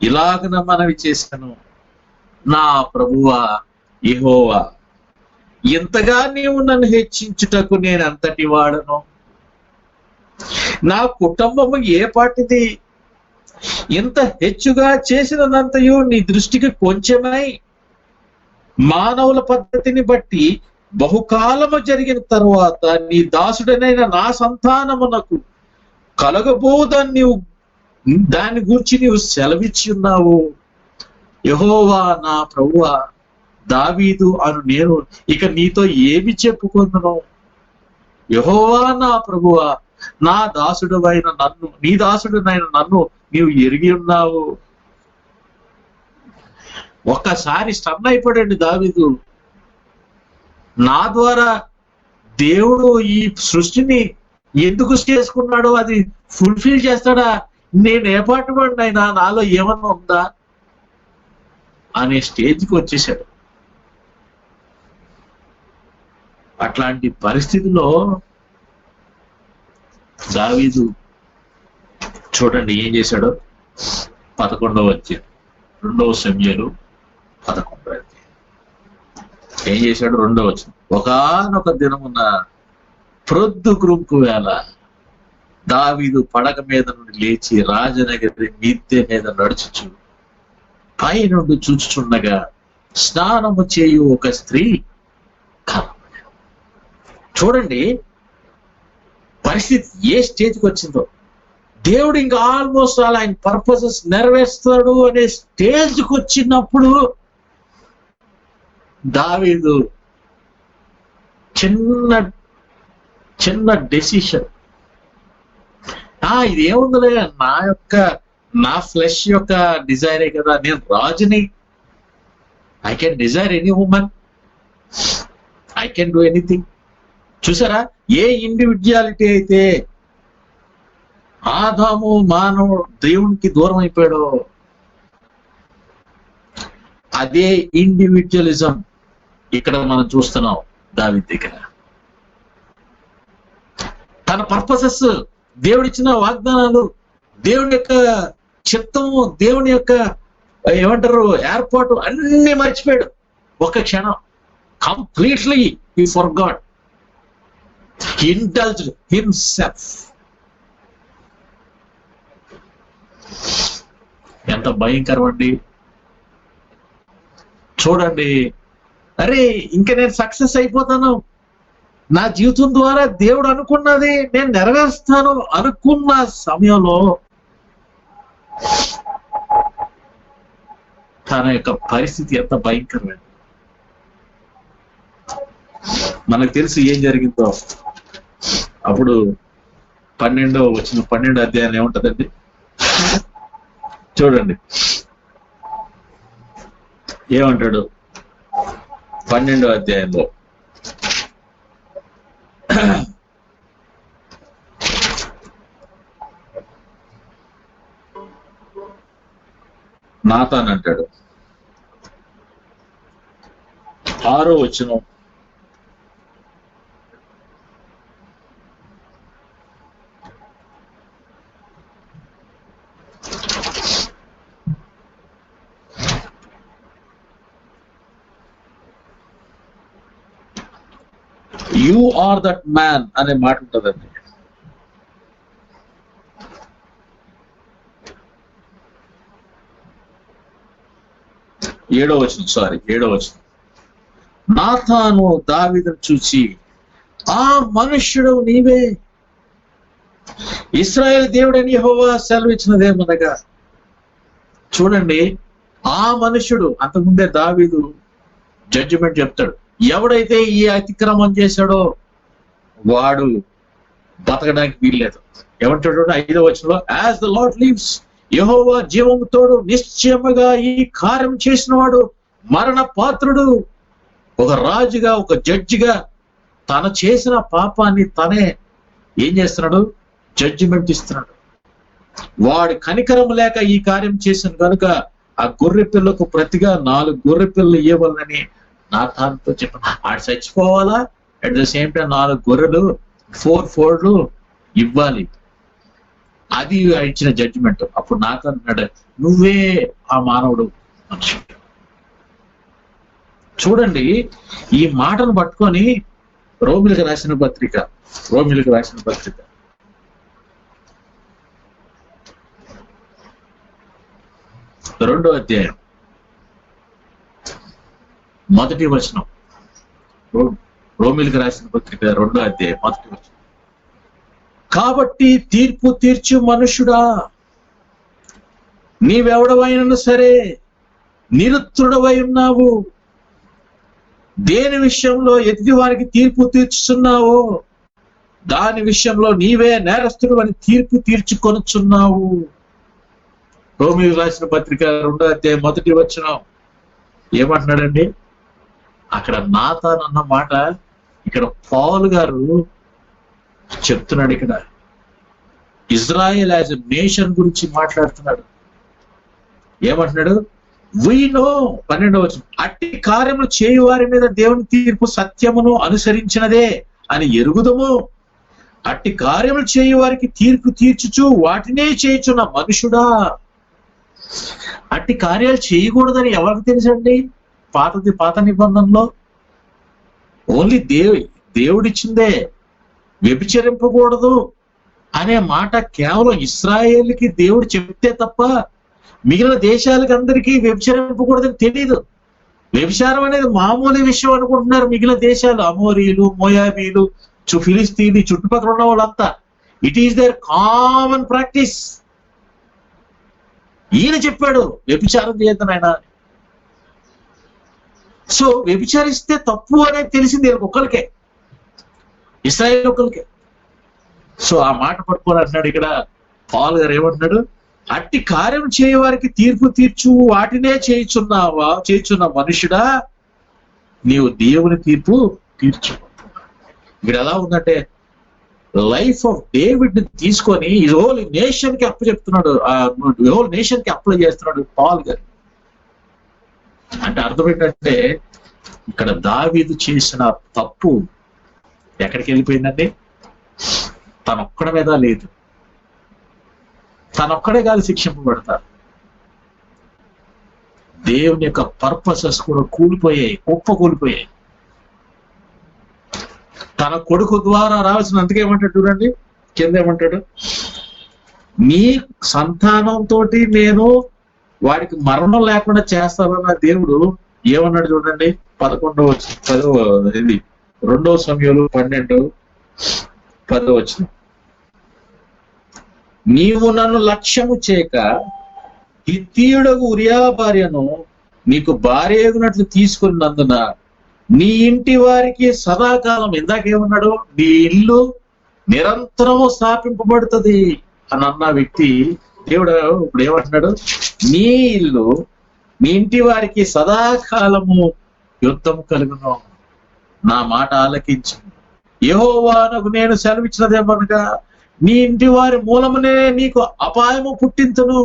ఇలాగన మనవి చేశాను, నా ప్రభువా యెహోవా, ఇంతగా నీవు నన్ను హెచ్చించుటకు నేను అంతటి వాడను. నా కుటుంబము ఏ పాటిది? ఇంత హెచ్చుగా చేసినంతయు నీ దృష్టికి కొంచెమై మానవుల పద్ధతిని బట్టి బహుకాలము జరిగిన తరువాత నీ దాసుడనైన నా సంతానమునకు కలగబోదని దాని గురించి నీవు సెలవిచ్చి ఉన్నావు. యెహోవా నా ప్రభువా దావీదు అను నేను ఇక నీతో ఏమి చెప్పుకుందును? యెహోవా నా ప్రభువా, నా దాసుడైన నన్ను, నీ దాసుడనైన నన్ను నీవు ఎరిగి ఉన్నావు. ఒక్కసారి స్టన్ అయిపోయాడు దావీదు. నా ద్వారా దేవుడు ఈ సృష్టిని ఎందుకు చేసుకున్నాడో అది ఫుల్ఫిల్ చేస్తాడా? నేను ఏ పాటు వాడినైనా నాలో ఏమన్నా ఉందా అనే స్టేజ్కి వచ్చేసాడు. అట్లాంటి పరిస్థితిలో దావీదు చూడండి ఏం చేశాడో. 11వ అధ్యాయం 2వ సమూయేలు 11వ అధ్యాయం ఏం చేశాడు? 2వ వచనం. ఒకానొక దినమున ప్రొద్దు గురుంకు వేళ దావీదు పడక మీద నుండి లేచి రాజనగరి మిద్దె మీద నడుచుచు పై నుండి చూచుచుండగా స్నానము చేయు ఒక స్త్రీ కనబడెను. చూడండి పరిస్థితి ఏ స్టేజ్కి వచ్చిందో. దేవుడు ఇంకా ఆల్మోస్ట్ అలా ఆయన పర్పసెస్ నెరవేరుస్తాడు అనే స్టేజ్కి వచ్చినప్పుడు దావీదు చిన్న డెసిషన్. ఇది ఏముందిలే, నా ఫ్లెష్ యొక్క డిజైరే కదా, నేను రాజుని, I can desire any women, I can do anything. చూసారా ఏ ఇండివిజువాలిటీ అయితే ఆదాము మానవుడు దేవునికి దూరం అయిపోయాడో అదే ఇండివిజువలిజం ఇక్కడ మనం చూస్తున్నాం దావీదు దగ్గర. తన పర్పసెస్, దేవుడిచ్చిన వాగ్దానాలు, దేవుని యొక్క చిత్తము, దేవుని యొక్క ఏమంటారు ఏర్పాటు అన్ని మర్చిపోయాడు ఒక క్షణం. కంప్లీట్లీ హి ఫర్గాట్, హి ఇండల్జ్డ్ హిమ్సెల్ఫ్. ఎంత భయంకరం అండి. చూడండి, అరే ఇంకా నేను సక్సెస్ అయిపోతాను, నా జీవితం ద్వారా దేవుడు అనుకున్నది నేను నెరవేరుస్తాను అనుకున్న సమయంలో తన యొక్క పరిస్థితి ఎంత భయంకరమైంది. మనకు తెలుసు ఏం జరిగిందో. అప్పుడు 12వ అధ్యాయం ఏముంటదండి చూడండి, ఏమంటాడు 12వ అధ్యాయంలో. నాతాన్ అంటాడు 6వ వచనం, యు ఆర్ దట్ మ్యాన్ అనే మాట ఉంటుందండి. ఏడవ వచనం, నాతాను దావీదును చూసి, ఆ మనుష్యుడు నీవే, ఇశ్రాయేలు దేవుడని యెహోవా సెలవిచ్చినదేమనగా. చూడండి, ఆ మనుష్యుడు, అంతకుముందే దావీదు జడ్జిమెంట్ చెప్తాడు, ఎవడైతే ఈ అతిక్రమం చేశాడో వాడు బతకడానికి వీల్లేదు. ఏమంటాడు 5వ వచనంలో, యాజ్ ద లార్డ్ లివ్స్, యెహోవా జీవముతోడు నిశ్చయముగా ఈ కార్యం చేసిన వాడు మరణ పాత్రుడు. ఒక రాజుగా, ఒక జడ్జిగా తను చేసిన పాపాన్ని తనే ఏం చేస్తున్నాడు, జడ్జిమెంట్ ఇస్తున్నాడు. వాడి కనికరం లేక ఈ కార్యం చేసిన కనుక ఆ గొర్రె పిల్లకు ప్రతిగా 4 గొర్రె పిల్లలు ఇవ్వాలని నాతానుతో చెప్పాను. ఆడు చచ్చిపోవాలా, అట్ ద సేమ్ టైం 4 గొర్రెలు 4 ఫోర్లు ఇవ్వాలి. అది ఇచ్చిన జడ్జిమెంట్. అప్పుడు నాతాను అన్నాడు, నువ్వే ఆ మానవుడు మనిషి. చూడండి, ఈ మాటను పట్టుకొని రోమిలకు రాసిన పత్రిక 2వ అధ్యాయం 1వ వచనం. రోమిలకు రాసిన పత్రిక 2వ అధ్యాయం 1వ వచనం. కాబట్టి తీర్పు తీర్చు మనుషుడా, నీవెవడవైనా సరే నిరుత్రుడవై ఉన్నావు. దేని విషయంలో ఎదుటి వారికి తీర్పు తీర్చుచున్నావో దాని విషయంలో నీవే నేరస్తుడు అని తీర్పు తీర్చుకొనుచున్నావు. రోమిలకు రాసిన పత్రిక 2వ అధ్యాయం 1వ వచనం ఏమంటున్నాడండి? అక్కడ నాతాన్ అన్న మాట ఇక్కడ పౌలు గారు చెప్తున్నాడు. ఇక్కడ ఇజ్రాయెల్ యాజ్ ఎ నేషన్ గురించి మాట్లాడుతున్నాడు. ఏమంటున్నాడు? వి నో 12వ వచనం, అట్టి కార్యములు చేయు వారి మీద దేవుని తీర్పు సత్యమును అనుసరించినదే అని ఎరుగుదము. అట్టి కార్యములు చేయు వారికి తీర్పు తీర్చుచు వాటినే చేయుచున్న మనుషుడా. అట్టి కార్యాలు చేయకూడదని ఎవరికి తెలుసండి? పాత నిబంధనలో ఓన్లీ దేవుడిచ్చిందే. వ్యభిచరింపకూడదు అనే మాట కేవలం ఇశ్రాయేలుకి దేవుడు చెప్తే తప్ప మిగిలిన దేశాలకు అందరికీ వ్యభిచరింపకూడదని తెలియదు. వ్యభిచారం అనేది మామూలు విషయం అనుకుంటున్నారు మిగిలిన దేశాలు, అమోరీలు, మోయాబీలు, ఫిలిస్తీన్లు, చుట్టుపక్కల ఉన్న వాళ్ళంతా. It is there common practice. ఈయన చెప్పాడు వ్యభిచారం చేయొద్దని ఆయన. సో వ్యభిచారిస్తే తప్పు అనేది తెలిసింది ఒక్కరికే, ఇశ్రాయేల్ ఒక్కరికే. సో ఆ మాట పట్టుకొని అంటున్నాడు ఇక్కడ పౌలు గారు. ఏమంటున్నాడు? అట్టి కార్యం చేయవారికి తీర్పు తీర్చు వాటినే చేయుచున్న మనుషుడా, నీవు దేవుని తీర్పు తీర్చు. ఇక్కడ ఎలా ఉందంటే లైఫ్ ఆఫ్ డేవిడ్ ని తీసుకొని ఈ హోల్ నేషన్ కి అప్పచెప్తున్నాడు, హోల్ నేషన్ కి అప్లై చేస్తున్నాడు పౌలు గారు. అంటే అర్థం ఏంటంటే ఇక్కడ దావీదు చేసిన తప్పు ఎక్కడికి వెళ్ళిపోయిందండి? తనొక్కడి మీద లేదు, తనొక్కడే కాదు శిక్షింపబడతారు. దేవుని యొక్క పర్పసెస్ కూడా కుప్పకూలిపోయాయి. తన కొడుకు ద్వారా రావాల్సిన, అందుకే ఏమంటాడు చూడండి కింద ఏమంటాడు, నీ సంతానంతో నేను వాడికి మరణం లేకుండా చేస్తానన్న దేవుడు ఏమన్నాడు చూడండి, 11 2 సమయంలో 12:10. నీవు నన్ను లక్ష్యము చేయక హిత్తీయుడగు ఉరియా భార్యను నీకు భార్యగునట్లు తీసుకున్నందున నీ ఇంటి వారికి సదాకాలం, ఇందాకేమన్నాడు, నీ ఇల్లు నిరంతరము స్థాపింపబడుతుంది అని అన్న వ్యక్తి దేవుడు ఇప్పుడు ఏమంటున్నాడు, నీ ఇల్లు నీ ఇంటి వారికి సదాకాలము యుద్ధం కలుగును, నా మాట ఆలకించు. యెహోవానకు నేను సెలవిచ్చినదేమనగా నీ ఇంటి వారి మూలమునే నీకు అపాయము పుట్టింతును.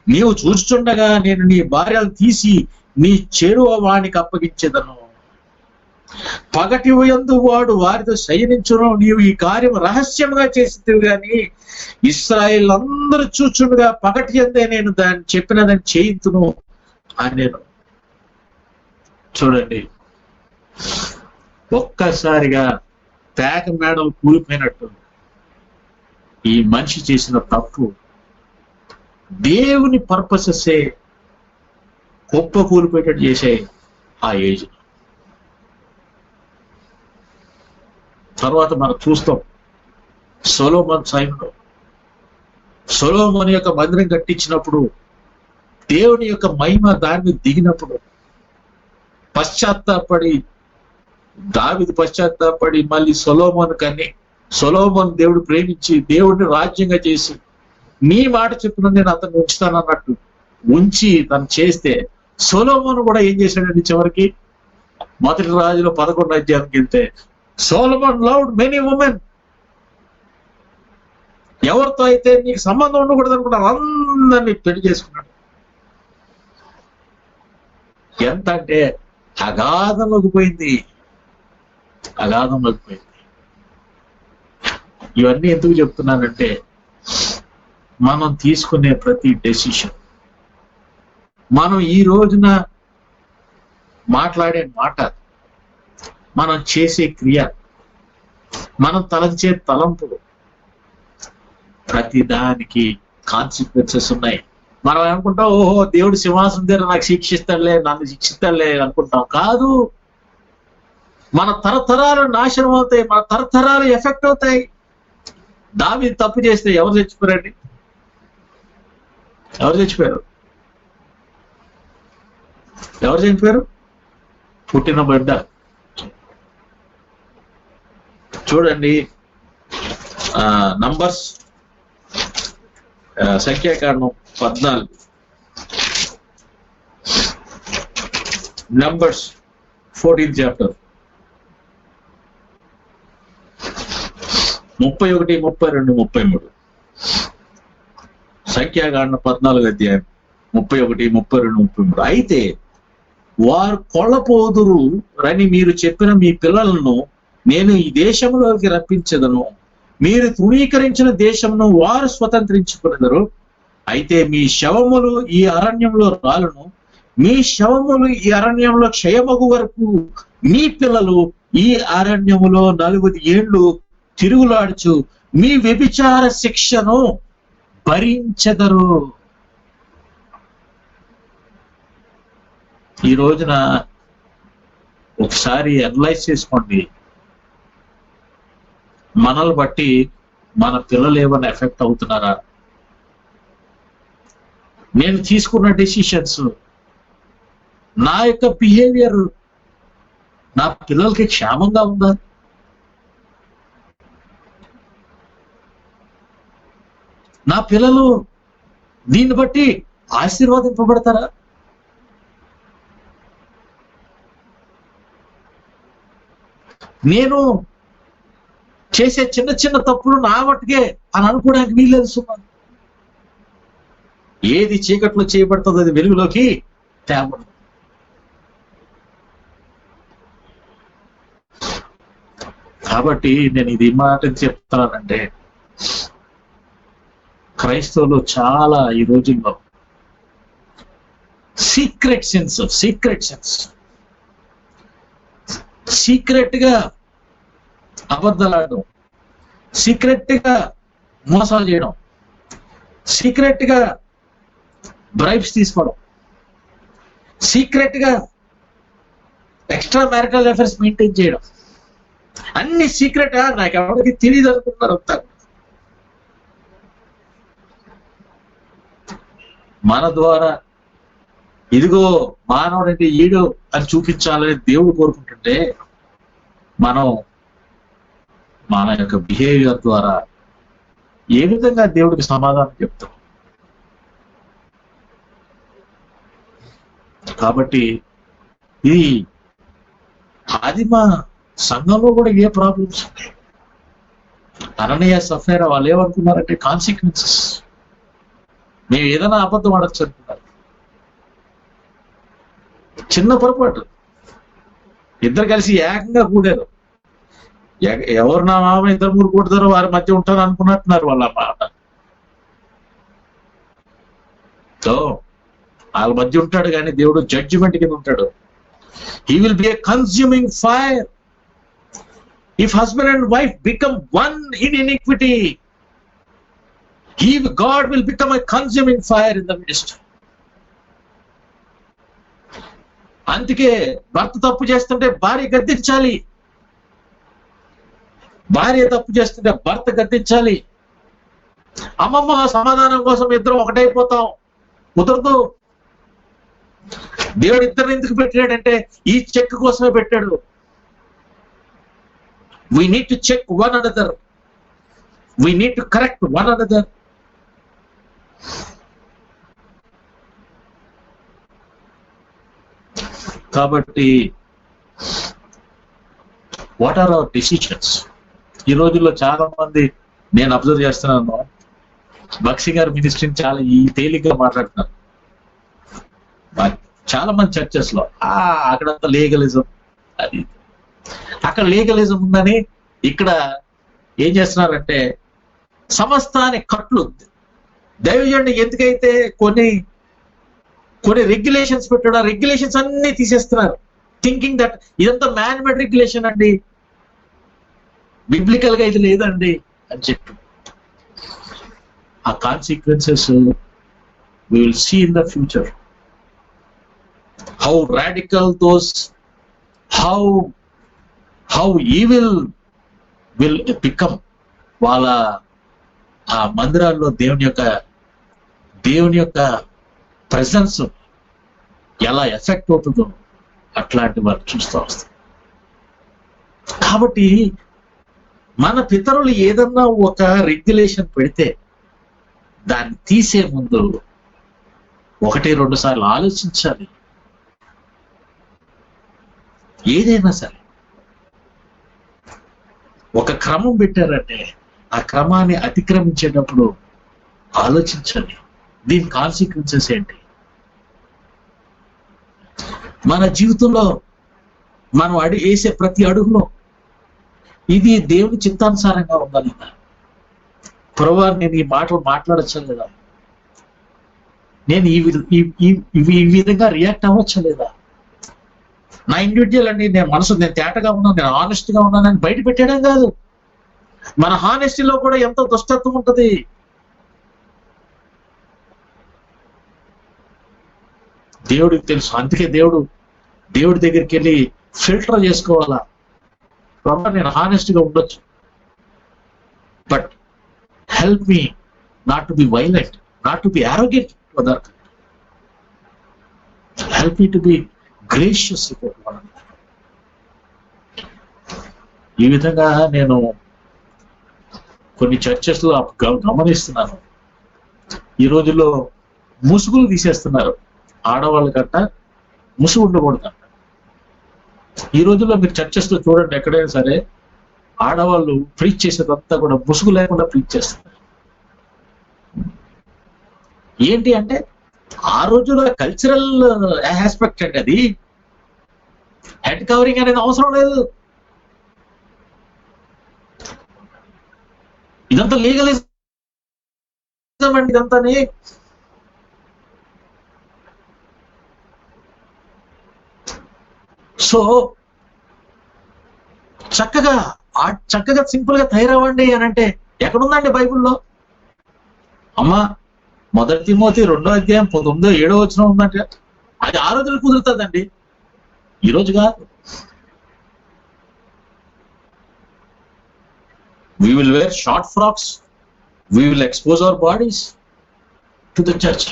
నీవు చూస్తుండగా నేను నీ భార్యను తీసి నీ చెరువ వానికి అప్పగించేదను. పగటి యందు వాడు వారితో శయనించును. నీవు ఈ కార్యం రహస్యంగా చేసితివి గాని ఇశ్రాయేలు అందరూ చూచుండగా పగటి యందే నేను దాన్ని చెప్పినదని చేయించును అని నేను. చూడండి, ఒక్కసారిగా తేక మేడలు కూలిపోయినట్టు ఈ మనిషి చేసిన తప్పు దేవుని పర్పసెసే గొప్ప కూలిపోయేటట్టు చేసే ఆ ఏజ్. తర్వాత మనం చూస్తాం సొలొమోను టైంలో, సొలొమోను యొక్క మందిరం కట్టించినప్పుడు దేవుని యొక్క మహిమ దాన్ని దిగినప్పుడు పశ్చాత్తాపడి, దావీదు పశ్చాత్తాపడి మళ్ళీ సొలొమోను కని, సొలొమోను దేవుడు ప్రేమించి దేవుడిని రాజ్యంగా చేసి నీ మాట చెప్పిన నేను అతన్ని ఉంచుతానన్నట్టు ఉంచి తను చేస్తే సొలొమోను కూడా ఏం చేశాడండి చివరికి? మొదటి రాజులో 11వ అధ్యాయానికి వెళ్తే సొలొమోన్ లవ్డ్ మెనీ ఉమెన్. ఎవరితో అయితే నీకు సంబంధం ఉండకూడదు అనుకున్నారు అందరినీ పెళ్లి చేసుకున్నాడు. ఎంత అంటే అగాధంలోకి పోయింది, అగాధంలోకి పోయింది. ఇవన్నీ ఎందుకు చెప్తున్నానంటే మనం తీసుకునే ప్రతి డెసిషన్, మనం ఈ రోజున మాట్లాడే మాట, మనం చేసే క్రియ, మనం తలంచే తలంపులు, ప్రతి దానికి కాన్సిక్వెన్సెస్ ఉన్నాయి. మనం అనుకుంటాం ఓహో దేవుడు సింహాసనం దగ్గర నాకు శిక్షిస్తాడులే, నన్ను శిక్షిస్తాడులే అనుకుంటాం. కాదు, మన తరతరాలు నాశనం అవుతాయి, మన తరతరాలు ఎఫెక్ట్ అవుతాయి. దావీదు తప్పు చేస్తే ఎవరు చచ్చిపోయారండి? ఎవరు చచ్చిపోయారు? ఎవరు చనిపోయారు? పుట్టిన బిడ్డ. చూడండి, నంబర్స్ సంఖ్యాకాండం 14, నంబర్స్ 14th chapter 31, 32, 33. సంఖ్యాకాండం 14వ అధ్యాయం 31, 32, 33. అయితే వారు కొల్లపోదురు రని మీరు చెప్పిన మీ పిల్లలను నేను ఈ దేశంలోకి రప్పించదను. మీరు తృణీకరించిన దేశమును వారు స్వతంత్రించుకునేదరు. అయితే మీ శవములు ఈ అరణ్యంలో రాలును. మీ శవములు ఈ అరణ్యంలో క్షయమగు వరకు మీ పిల్లలు ఈ అరణ్యములో 40 ఏళ్ళు తిరుగులాడుచు మీ వ్యభిచార శిక్షను భరించెదరు. ఈ రోజున ఒకసారి అనలైజ్ చేసుకోండి, మనల్ని బట్టి మన పిల్లలు ఏమైనా ఎఫెక్ట్ అవుతున్నారా? నేను తీసుకున్న డెసిషన్స్, నా యొక్క బిహేవియర్ నా పిల్లలకి క్షేమంగా ఉందా? నా పిల్లలు దీన్ని బట్టి ఆశీర్వాదింపబడతారా? నేను చేసే చిన్న చిన్న తప్పులు నా మట్టుకే అని అనుకోవడానికి వీల్లేదు సుమా. ఏది చీకట్లో చేయబడుతుందో అది వెలుగులోకి తేబడదు. కాబట్టి నేను ఇది మాట చెప్తానంటే, క్రైస్తవులు చాలా ఈ రోజుల్లో సీక్రెట్ సెన్స్ సీక్రెట్ గా అబద్ధాలాడడం, సీక్రెట్ గా మోసాలు చేయడం, సీక్రెట్ గా బ్రైబ్స్ తీసుకోవడం, సీక్రెట్ గా ఎక్స్ట్రా మ్యారిటల్ అఫైర్స్ మెయింటైన్ చేయడం, అన్ని సీక్రెట్ గా, నాకు ఎవరికి తెలియదు అనుకుంటున్నారు అంతా. మన ద్వారా ఇదిగో మానవుడంటే ఈడు అని చూపించాలని దేవుడు కోరుకుంటుంటే, మనం మన యొక్క బిహేవియర్ ద్వారా ఏ విధంగా దేవుడికి సమాధానం చెప్తాం? కాబట్టి ఇది ఆదిమ సంఘంలో కూడా ఏ ప్రాబ్లమ్స్ ఉన్నాయి. అననీయ సఫైరా వాళ్ళు ఏమనుకున్నారంటే కాన్సిక్వెన్సెస్, మేము ఏదైనా అబద్ధం ఆడచ్చు అనుకున్నారు. చిన్న పొరపాటు, ఇద్దరు కలిసి ఏకంగా కూడారు. ఎవరు నా మామ ఇద్దరు మూడు కూడతారో వారి మధ్య ఉంటారు అనుకున్నట్టున్నారు వాళ్ళ మాట. సో వాళ్ళ మధ్య ఉంటాడు కానీ దేవుడు జడ్జిమెంట్ కింద ఉంటాడు. He will be A consuming fire if husband and wife become one in iniquity. God will become a consuming fire in the midst. అందుకే భర్త తప్పు చేస్తుంటే భార్య గద్దించాలి, భార్య తప్పు చేస్తుంటే భర్త గద్దించాలి. అమ్మమ్మ సమాధానం కోసం ఇద్దరు ఒకటైపోతాం, కుదరదు. దేవుడు ఇద్దరిని ఎందుకు పెట్టాడంటే ఈ చెక్ కోసమే పెట్టాడు. We need to check one another. We need to correct one another. కాబట్టి వాట్ ఆర్ అవర్ డిసిషన్స్? ఈ రోజుల్లో చాలా మంది నేను అబ్జర్వ్ చేస్తున్నాను, బక్సీ గారి మినిస్ట్రీని చాలా ఈ తేలిగ్గా మాట్లాడుతున్నారు. చాలా మంది చర్చెస్ లో అక్కడంతా లీగలిజం, అది అక్కడ లీగలిజం ఉందని ఇక్కడ ఏం చేస్తున్నారంటే సమస్తాన్ని కట్లు. దైవజనుడు ఎందుకైతే కొన్ని రెగ్యులేషన్స్ పెట్టాడు, ఆ రెగ్యులేషన్స్ అన్ని తీసేస్తున్నారు, థింకింగ్ దట్ ఇదంతా మ్యాన్ మేడ్ రెగ్యులేషన్ అండి, బిబ్లికల్ గా ఇది లేదండి అని చెప్పి. ఆ consequences we will see in the future. How radical those, how evil will become. వాళ్ళ ఆ మందిరాల్లో దేవుని యొక్క ప్రెసెన్స్ ఎలా ఎఫెక్ట్ అవుతుందో అట్లాంటి వాళ్ళు చూస్తూ వస్తాం. కాబట్టి మన పితరులు ఏదన్నా ఒక రెగ్యులేషన్ పెడితే దాన్ని తీసే ముందు 1-2 సార్లు ఆలోచించాలి. ఏదైనా సరే ఒక క్రమం పెట్టారంటే ఆ క్రమాన్ని అతిక్రమించేటప్పుడు ఆలోచించాలి, దీని కాన్సిక్వెన్సెస్ ఏంటి. మన జీవితంలో మనం వేసే ప్రతి అడుగులో ఇది దేవుని చిత్తానుసారంగా ఉండాలి. ప్రభువా నేను ఈ మాటలు మాట్లాడచ్చా లేదా, నేను ఈ విధంగా రియాక్ట్ అవ్వచ్చా లేదా, నా ఇండివిజువల్ అండి, నేను తేటగా ఉన్నాను, నేను హానెస్ట్ గా ఉన్నానని బయట పెట్టడం కాదు. మన హానెస్టీలో కూడా ఎంతో దుష్టత్వం ఉంటుంది. దేవుడికి తెలుసు. అందుకే దేవుడి దగ్గరికి వెళ్ళి ఫిల్టర్ చేసుకోవాలా. ప్రభు నేను హానెస్ట్ గా ఉండొచ్చు, but help me not to be violent, not to be arrogant to other. Help me to be gracious with one another. ఈ విధంగా నేను కొన్ని చర్చెస్ లో గమనిస్తున్నాను. ఈ రోజుల్లో ముసుగులు తీసేస్తున్నారు. ఆడవాళ్ళ కట్ట ముసుగు ఉండకూడదంట. ఈ రోజుల్లో మీరు చర్చెస్ లో చూడండి, ఎక్కడైనా సరే ఆడవాళ్ళు ప్రీచ్ చేసేదంతా కూడా ముసుగు లేకుండా ప్రీచ్ చేస్తున్నారు. ఏంటి అంటే ఆ రోజుల్లో కల్చరల్ ఆస్పెక్ట్ అండి అది. హెడ్ కవరింగ్ అనేది అవసరం లేదు. ఇదంతా లీగలిజం అండి, ఇదంతాని. సో చక్కగా సింపుల్ గా తయారవ్వండి అని అంటే ఎక్కడుందండి బైబిల్లో? అమ్మా 1 తిమోతి 2వ అధ్యాయం 9-7వ వచనం ఉందంట. అది ఆ రోజులు కుదురుతుందండి, ఈ రోజు కాదు. We will wear short frocks. We will expose our bodies to the church.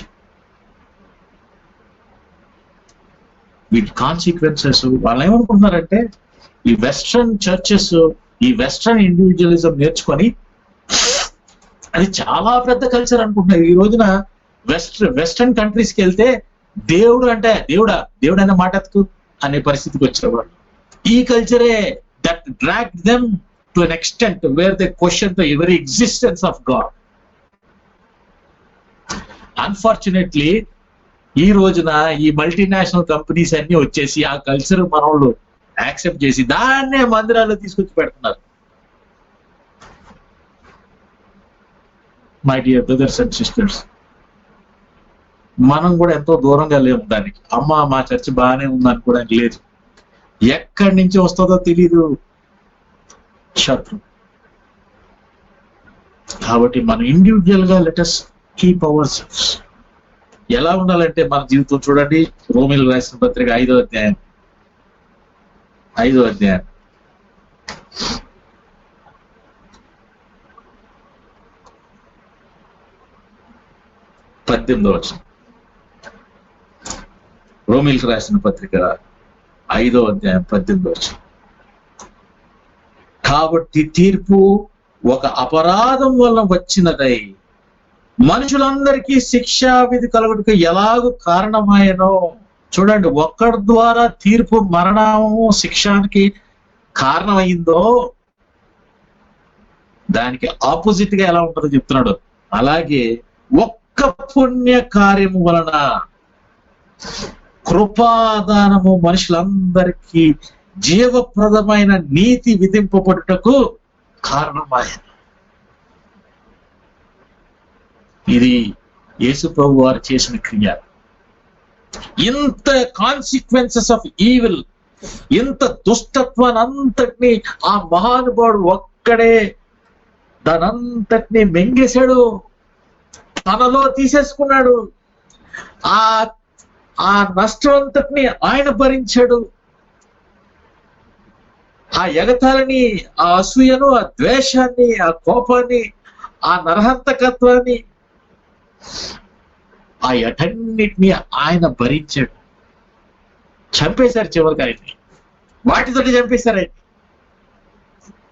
వీటి కాన్సిక్వెన్సెస్ వాళ్ళు ఏమనుకుంటున్నారంటే, ఈ వెస్ట్రన్ చర్చెస్, ఈ వెస్ట్రన్ ఇండివిజువలిజం నేర్చుకొని అది చాలా పెద్ద కల్చర్ అనుకుంటున్నారు. ఈ రోజున వెస్ట్రన్ కంట్రీస్కి వెళ్తే దేవుడు అంటే దేవుడు అనే మాట అనే పరిస్థితికి వచ్చేవాళ్ళు. ఈ కల్చరే that dragged them to an extent where they question the very existence of God. Unfortunately, ఈ రోజున ఈ మల్టీనేషనల్ కంపెనీస్ అన్ని వచ్చేసి ఆ కల్చర్ మనోళ్ళు యాక్సెప్ట్ చేసి దాన్నే మందిరాల్లో తీసుకొచ్చి పెడుతున్నారు. My dear brothers and sisters, మనం కూడా ఎంతో దూరంగా లేము దానికి. అమ్మ మా చర్చ్ బాగానే ఉందని కూడా లేదు. ఎక్కడి నుంచి వస్తుందో తెలీదు శత్రు. కాబట్టి మనం ఇండివిజువల్ గా లెట్ us keep ourselves. ఎలా ఉండాలంటే మన జీవితం చూడండి, రోమిలకు రాసిన పత్రిక 5వ అధ్యాయం 18వ వచనం. రోమిలకు రాసిన పత్రిక 5వ అధ్యాయం 18వ వచనం. కాబట్టి తీర్పు ఒక అపరాధం వలన వచ్చినదై మనుషులందరికీ శిక్షా విధి కలుగుటకు ఎలాగూ కారణమాయనో. చూడండి, ఒక్కడి ద్వారా తీర్పు మరణము శిక్షానికి కారణమైందో దానికి ఆపోజిట్ గా ఎలా ఉంటుందో చెప్తున్నాడు. అలాగే ఒక్క పుణ్య కార్యము వలన కృపాదానము మనుషులందరికీ జీవప్రదమైన నీతి విధింపబడుటకు కారణమాయను. ఇది యేసు ప్రభు వారు చేసిన క్రియ. ఇంత కాన్సిక్వెన్సెస్ ఆఫ్ ఈవిల్, ఇంత దుష్టత్వాన్ని అంతటినీ ఆ మహానుభావుడు ఒక్కడే దానంతటినీ మెంగేశాడు, తనలో తీసేసుకున్నాడు. ఆ నష్టం అంతటినీ ఆయన భరించాడు. ఆ ఎగతాళిని, ఆ అసూయను, ఆ ద్వేషాన్ని, ఆ కోపాన్ని, ఆ నరహంతకత్వాన్ని, ఆ అటన్నిటినీ ఆయన భరించాడు. చంపేశారు చివరికి ఆయన్ని, వాటితోటి చంపేశారు ఆయన.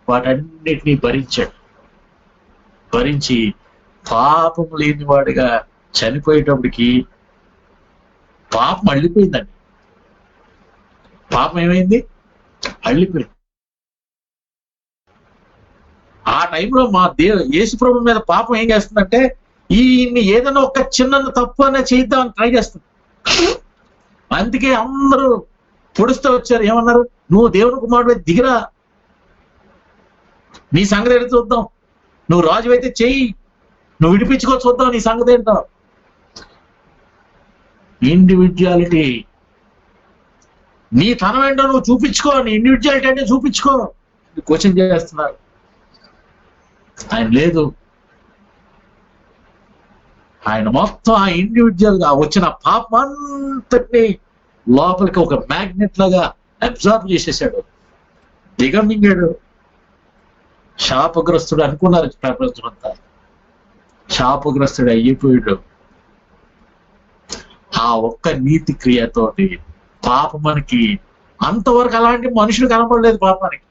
వాటన్నిటినీ భరించి పాపం లేనివాడిగా చనిపోయేటప్పటికి పాపం అళ్ళిపోయిందండి. పాపం ఏమైంది? అళ్ళిపోయింది. ఆ టైంలో యేసు ప్రభు మీద పాపం ఏం చేస్తుందంటే, ఈయన్ని ఏదైనా ఒక చిన్న తప్పు అనే చేద్దామని ట్రై చేస్తుంది. అందుకే అందరూ పొడుస్తూ వచ్చారు. ఏమన్నారు? నువ్వు దేవుని కుమారుడు దిగిరా, నీ సంగతి ఏంటో చూద్దాం, నువ్వు రాజు అయితే చెయ్యి, నువ్వు విడిపించుకో చూద్దాం నీ సంగతి ఏంటో. ఇండివిజువాలిటీ, నీ తనం ఏంటో నువ్వు చూపించుకో, నీ ఇండివిజువాలిటీ అంటే చూపించుకో క్వశ్చన్ చేస్తున్నారు. ఆయన లేదు, ఆయన మొత్తం ఆ ఇండివిజువల్ గా వచ్చిన పాపం అంతటినీ లోపలికి ఒక మ్యాగ్నెట్ లాగా అబ్జార్బ్ చేసేసాడు, దిగమింగాడు. శాపగ్రస్తుడు అనుకున్నారు ప్రపంచం అంతా, శాపగ్రస్తుడు అయిపోయాడు. ఆ ఒక్క నీతి క్రియతోటి పాపం మనకి అంతవరకు అలాంటి మనుషులు కనపడలేదు. పాపానికి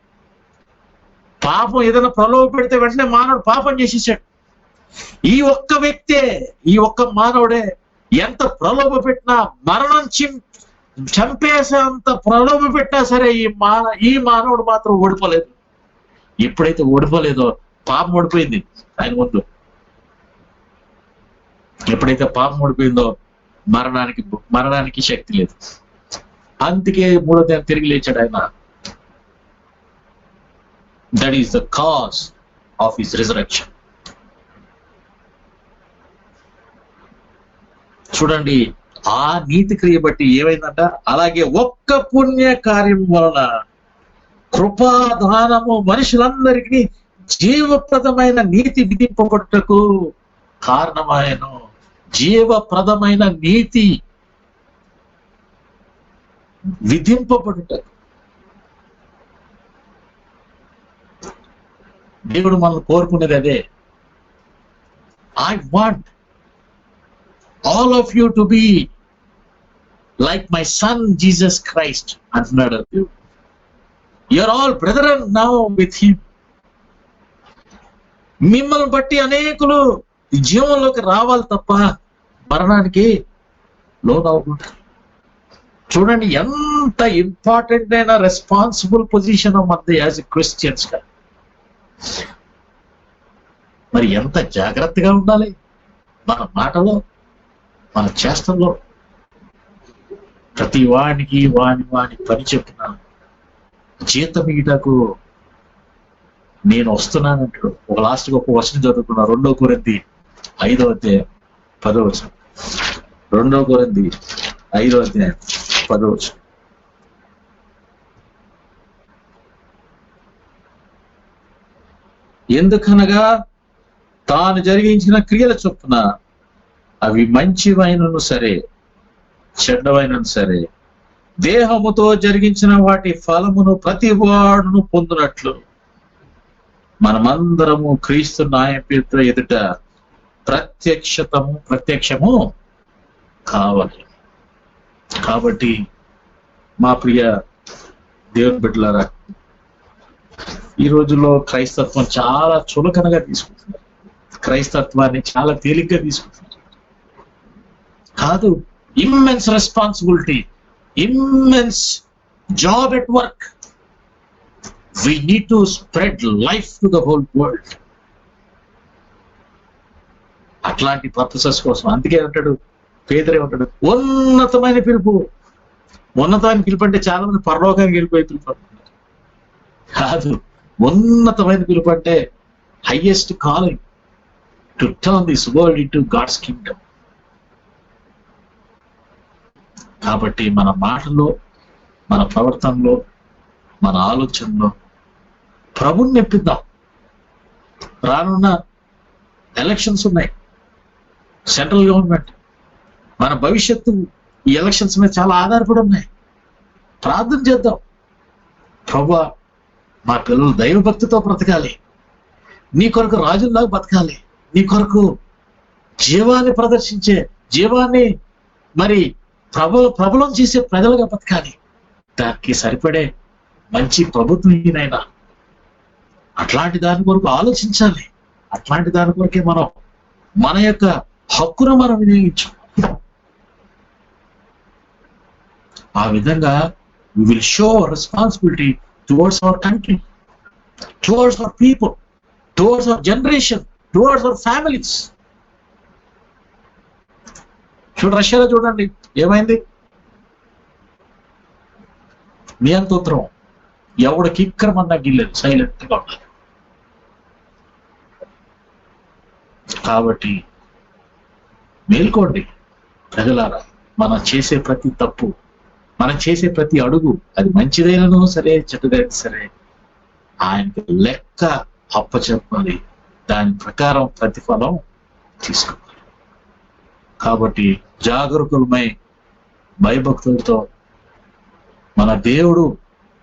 పాపం ఏదైనా ప్రలోభ పెడితే వెంటనే మానవుడు పాపం చేసేసాడు. ఈ ఒక్క వ్యక్తే, ఈ ఒక్క మానవుడే ఎంత ప్రలోభ పెట్టినా, మరణం చంపేసే అంత ప్రలోభ పెట్టినా సరే ఈ మానవుడు మాత్రం ఓడిపోలేదు. ఎప్పుడైతే ఓడిపోలేదో పాపం ఓడిపోయింది ఆయన ముందు. ఎప్పుడైతే పాపం ఓడిపోయిందో మరణానికి శక్తి లేదు. అందుకే మూడో దినం తిరిగి లేచాడు ఆయన. That is the cause of his resurrection. చూడండి, ఆ నీతి క్రియ బట్టి ఏమైందంట, అలాగే ఒక్క పుణ్య కార్యం వలన కృపాదానము మనుషులందరికీ జీవప్రదమైన నీతి విధింపబడుటకు కారణమాయను. జీవప్రదమైన నీతి, విధింపబడుటకు. దేవుడు మనల్ని కోరుకునేది అదే. I want all of you to be like my son Jesus Christ అంటున్నాడు. You are all brethren now with him. మిమ్మల్ని బట్టి అనేకులు జీవంలోకి రావాలి తప్ప మరణానికి లోనవ్వకుండా. చూడండి ఎంత ఇంపార్టెంట్ అయిన రెస్పాన్సిబుల్ పొజిషన్ మనది యాజ్ ఎ క్రిస్టియన్స్ గా. మరి ఎంత జాగ్రత్తగా ఉండాలి మన మాటలో, మన చేష్టల్లో. ప్రతి వానికి వాని పని చెప్పిన జీతం ఇటకు నేను వస్తున్నానంటాడు. ఒక లాస్ట్గా ఒక వచనం చదువుకున్నా, 2 కొరింథీ 5వ అధ్యాయం 10వ వచనం. 2 కొరింథీ 5వ అధ్యాయం 10వ వచనం. ఎందుకనగా తాను జరిగించిన క్రియల చొప్పున అవి మంచివైనను సరే చెడ్డవైనను సరే దేహముతో జరిగించిన వాటి ఫలమును ప్రతి వాడును పొందినట్లు మనమందరము క్రీస్తు న్యాయపీఠ ఎదుట ప్రత్యక్షము కావాలి. కాబట్టి మా ప్రియ దేవుని బిడ్డలారా, ఈ రోజుల్లో క్రైస్తత్వం చాలా చులకనగా తీసుకుంటున్నారు. క్రైస్తత్వాన్ని చాలా తేలిగ్గా తీసుకుంటున్నారు. కాదు, immense responsibility, immense job at work. We need to spread life to the whole world. అట్లాంటి పర్పసెస్ కోసం అందుకే అంటాడు పేదరే ఉంటాడు, ఉన్నతమైన పిలుపు. ఉన్నతమైన పిలుపు అంటే చాలా మంది పరలోకానికి వెళ్ళిపోయి పిలుపు అంటున్నారు. కాదు, ఉన్నతమైన పిలుపు అంటే highest calling to turn this world into God's kingdom. కాబట్టి మన మాటలో, మన ప్రవర్తనలో, మన ఆలోచనలో ప్రభుని నెప్పిద్దాం. రానున్న ఎలక్షన్స్ ఉన్నాయి, సెంట్రల్ గవర్నమెంట్. మన భవిష్యత్తు ఈ ఎలక్షన్స్ మీద చాలా ఆధారపడి ఉన్నాయి. ప్రార్థన చేద్దాం, ప్రభువా మా పిల్లలు దైవభక్తితో బ్రతకాలి, నీ కొరకు రాజుల్లాగా బతకాలి, నీ కొరకు జీవాన్ని ప్రదర్శించే, జీవాన్ని మరి ప్రబలం చేసే ప్రజలుగా బతకాలి. దానికి సరిపడే మంచి ప్రభుత్వం ఈయనైనా. అట్లాంటి దాని కొరకు ఆలోచించాలి. అట్లాంటి దాని కొరకే మనం మన యొక్క హక్కును మనం వినియోగించాం. ఆ విధంగా we will show responsibility towards our country, towards our people, towards our generation, towards our families. రష్యాలో చూడండి ఏమైంది. నియంత్రం ఎవడు కిక్కరమన్నా గిల్లేదు, సైలెంట్ గా ఉండాలి. కాబట్టి మేల్కోండి ప్రజలారా. మనం చేసే ప్రతి తప్పు, మనం చేసే ప్రతి అడుగు, అది మంచిదైనను సరే చెడ్డదైనా సరే, ఆయనకి లెక్క అప్పచెప్పాలి. దాని ప్రకారం ప్రతిఫలం తీసుకోవాలి. కాబట్టి జాగరూకులమై భయభక్తులతో మన దేవుడు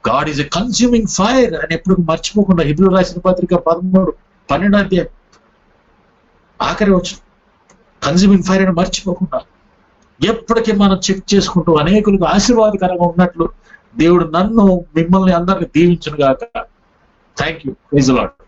God is a consuming fire అని ఎప్పుడు మర్చిపోకుండా, హెబ్రీయులకు రాసిన పత్రిక 13:12 అధ్యాయం ఆఖరి వచ్చు, కన్స్యూమింగ్ ఫైర్ అని మర్చిపోకుండా ఎప్పటికీ మనం చెక్ చేసుకుంటూ అనేకులకు ఆశీర్వాదకరంగా ఉన్నట్లు దేవుడు నన్ను మిమ్మల్ని అందరినీ దీవించును గాక. Thank you. Praise the lord.